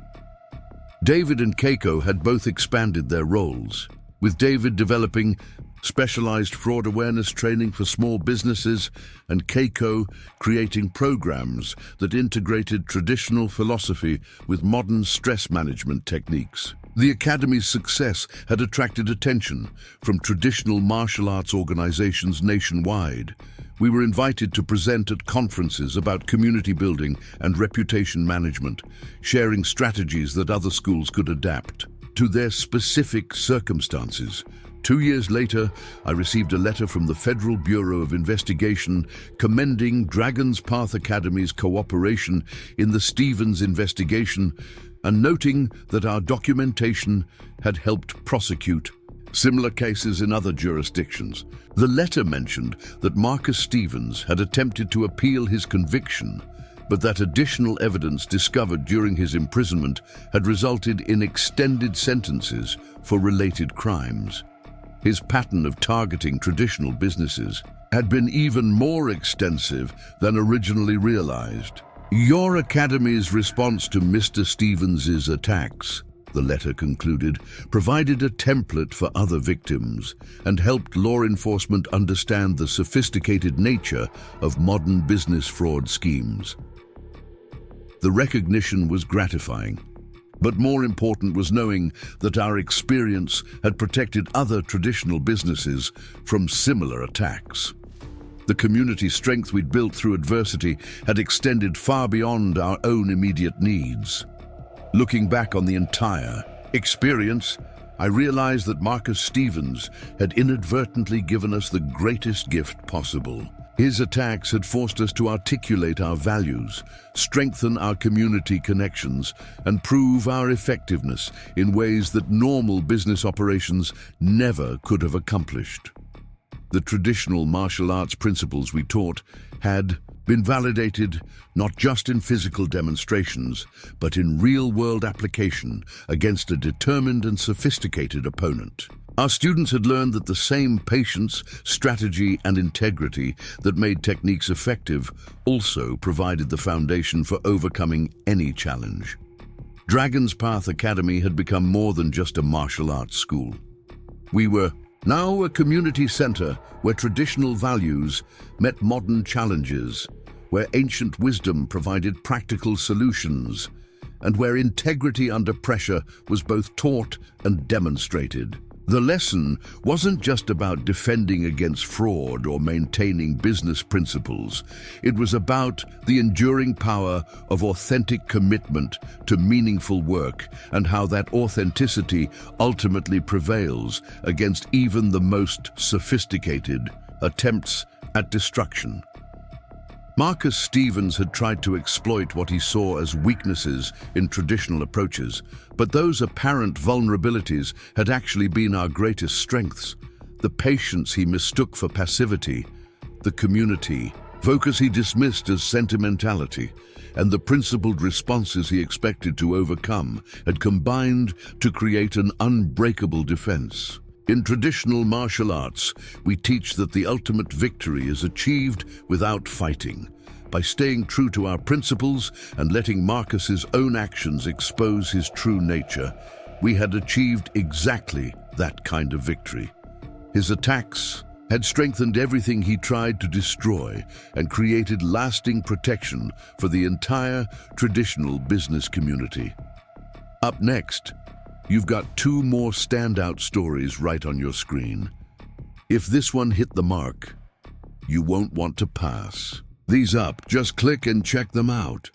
David and Keiko had both expanded their roles, with David developing specialized fraud awareness training for small businesses and Keiko creating programs that integrated traditional philosophy with modern stress management techniques. The Academy's success had attracted attention from traditional martial arts organizations nationwide. We were invited to present at conferences about community building and reputation management, sharing strategies that other schools could adapt to their specific circumstances. 2 years later, I received a letter from the Federal Bureau of Investigation commending Dragon's Path Academy's cooperation in the Stevens investigation and noting that our documentation had helped prosecute similar cases in other jurisdictions. The letter mentioned that Marcus Stevens had attempted to appeal his conviction, but that additional evidence discovered during his imprisonment had resulted in extended sentences for related crimes. His pattern of targeting traditional businesses had been even more extensive than originally realized. Your Academy's response to Mr. Stevens's attacks, the letter concluded, provided a template for other victims and helped law enforcement understand the sophisticated nature of modern business fraud schemes. The recognition was gratifying, but more important was knowing that our experience had protected other traditional businesses from similar attacks. The community strength we'd built through adversity had extended far beyond our own immediate needs. Looking back on the entire experience, I realized that Marcus Stevens had inadvertently given us the greatest gift possible. His attacks had forced us to articulate our values, strengthen our community connections, and prove our effectiveness in ways that normal business operations never could have accomplished. The traditional martial arts principles we taught had been validated not just in physical demonstrations, but in real-world application against a determined and sophisticated opponent. Our students had learned that the same patience, strategy, and integrity that made techniques effective also provided the foundation for overcoming any challenge. Dragon's Path Academy had become more than just a martial arts school. We were now a community center where traditional values met modern challenges, where ancient wisdom provided practical solutions, and where integrity under pressure was both taught and demonstrated. The lesson wasn't just about defending against fraud or maintaining business principles. It was about the enduring power of authentic commitment to meaningful work and how that authenticity ultimately prevails against even the most sophisticated attempts at destruction. Marcus Stevens had tried to exploit what he saw as weaknesses in traditional approaches, but those apparent vulnerabilities had actually been our greatest strengths. The patience he mistook for passivity, the community focus he dismissed as sentimentality, and the principled responses he expected to overcome had combined to create an unbreakable defense. In traditional martial arts, we teach that the ultimate victory is achieved without fighting. By staying true to our principles and letting Marcus's own actions expose his true nature, we had achieved exactly that kind of victory. His attacks had strengthened everything he tried to destroy and created lasting protection for the entire traditional business community. Up next, you've got two more standout stories right on your screen. If this one hit the mark, you won't want to pass these up. Just click and check them out.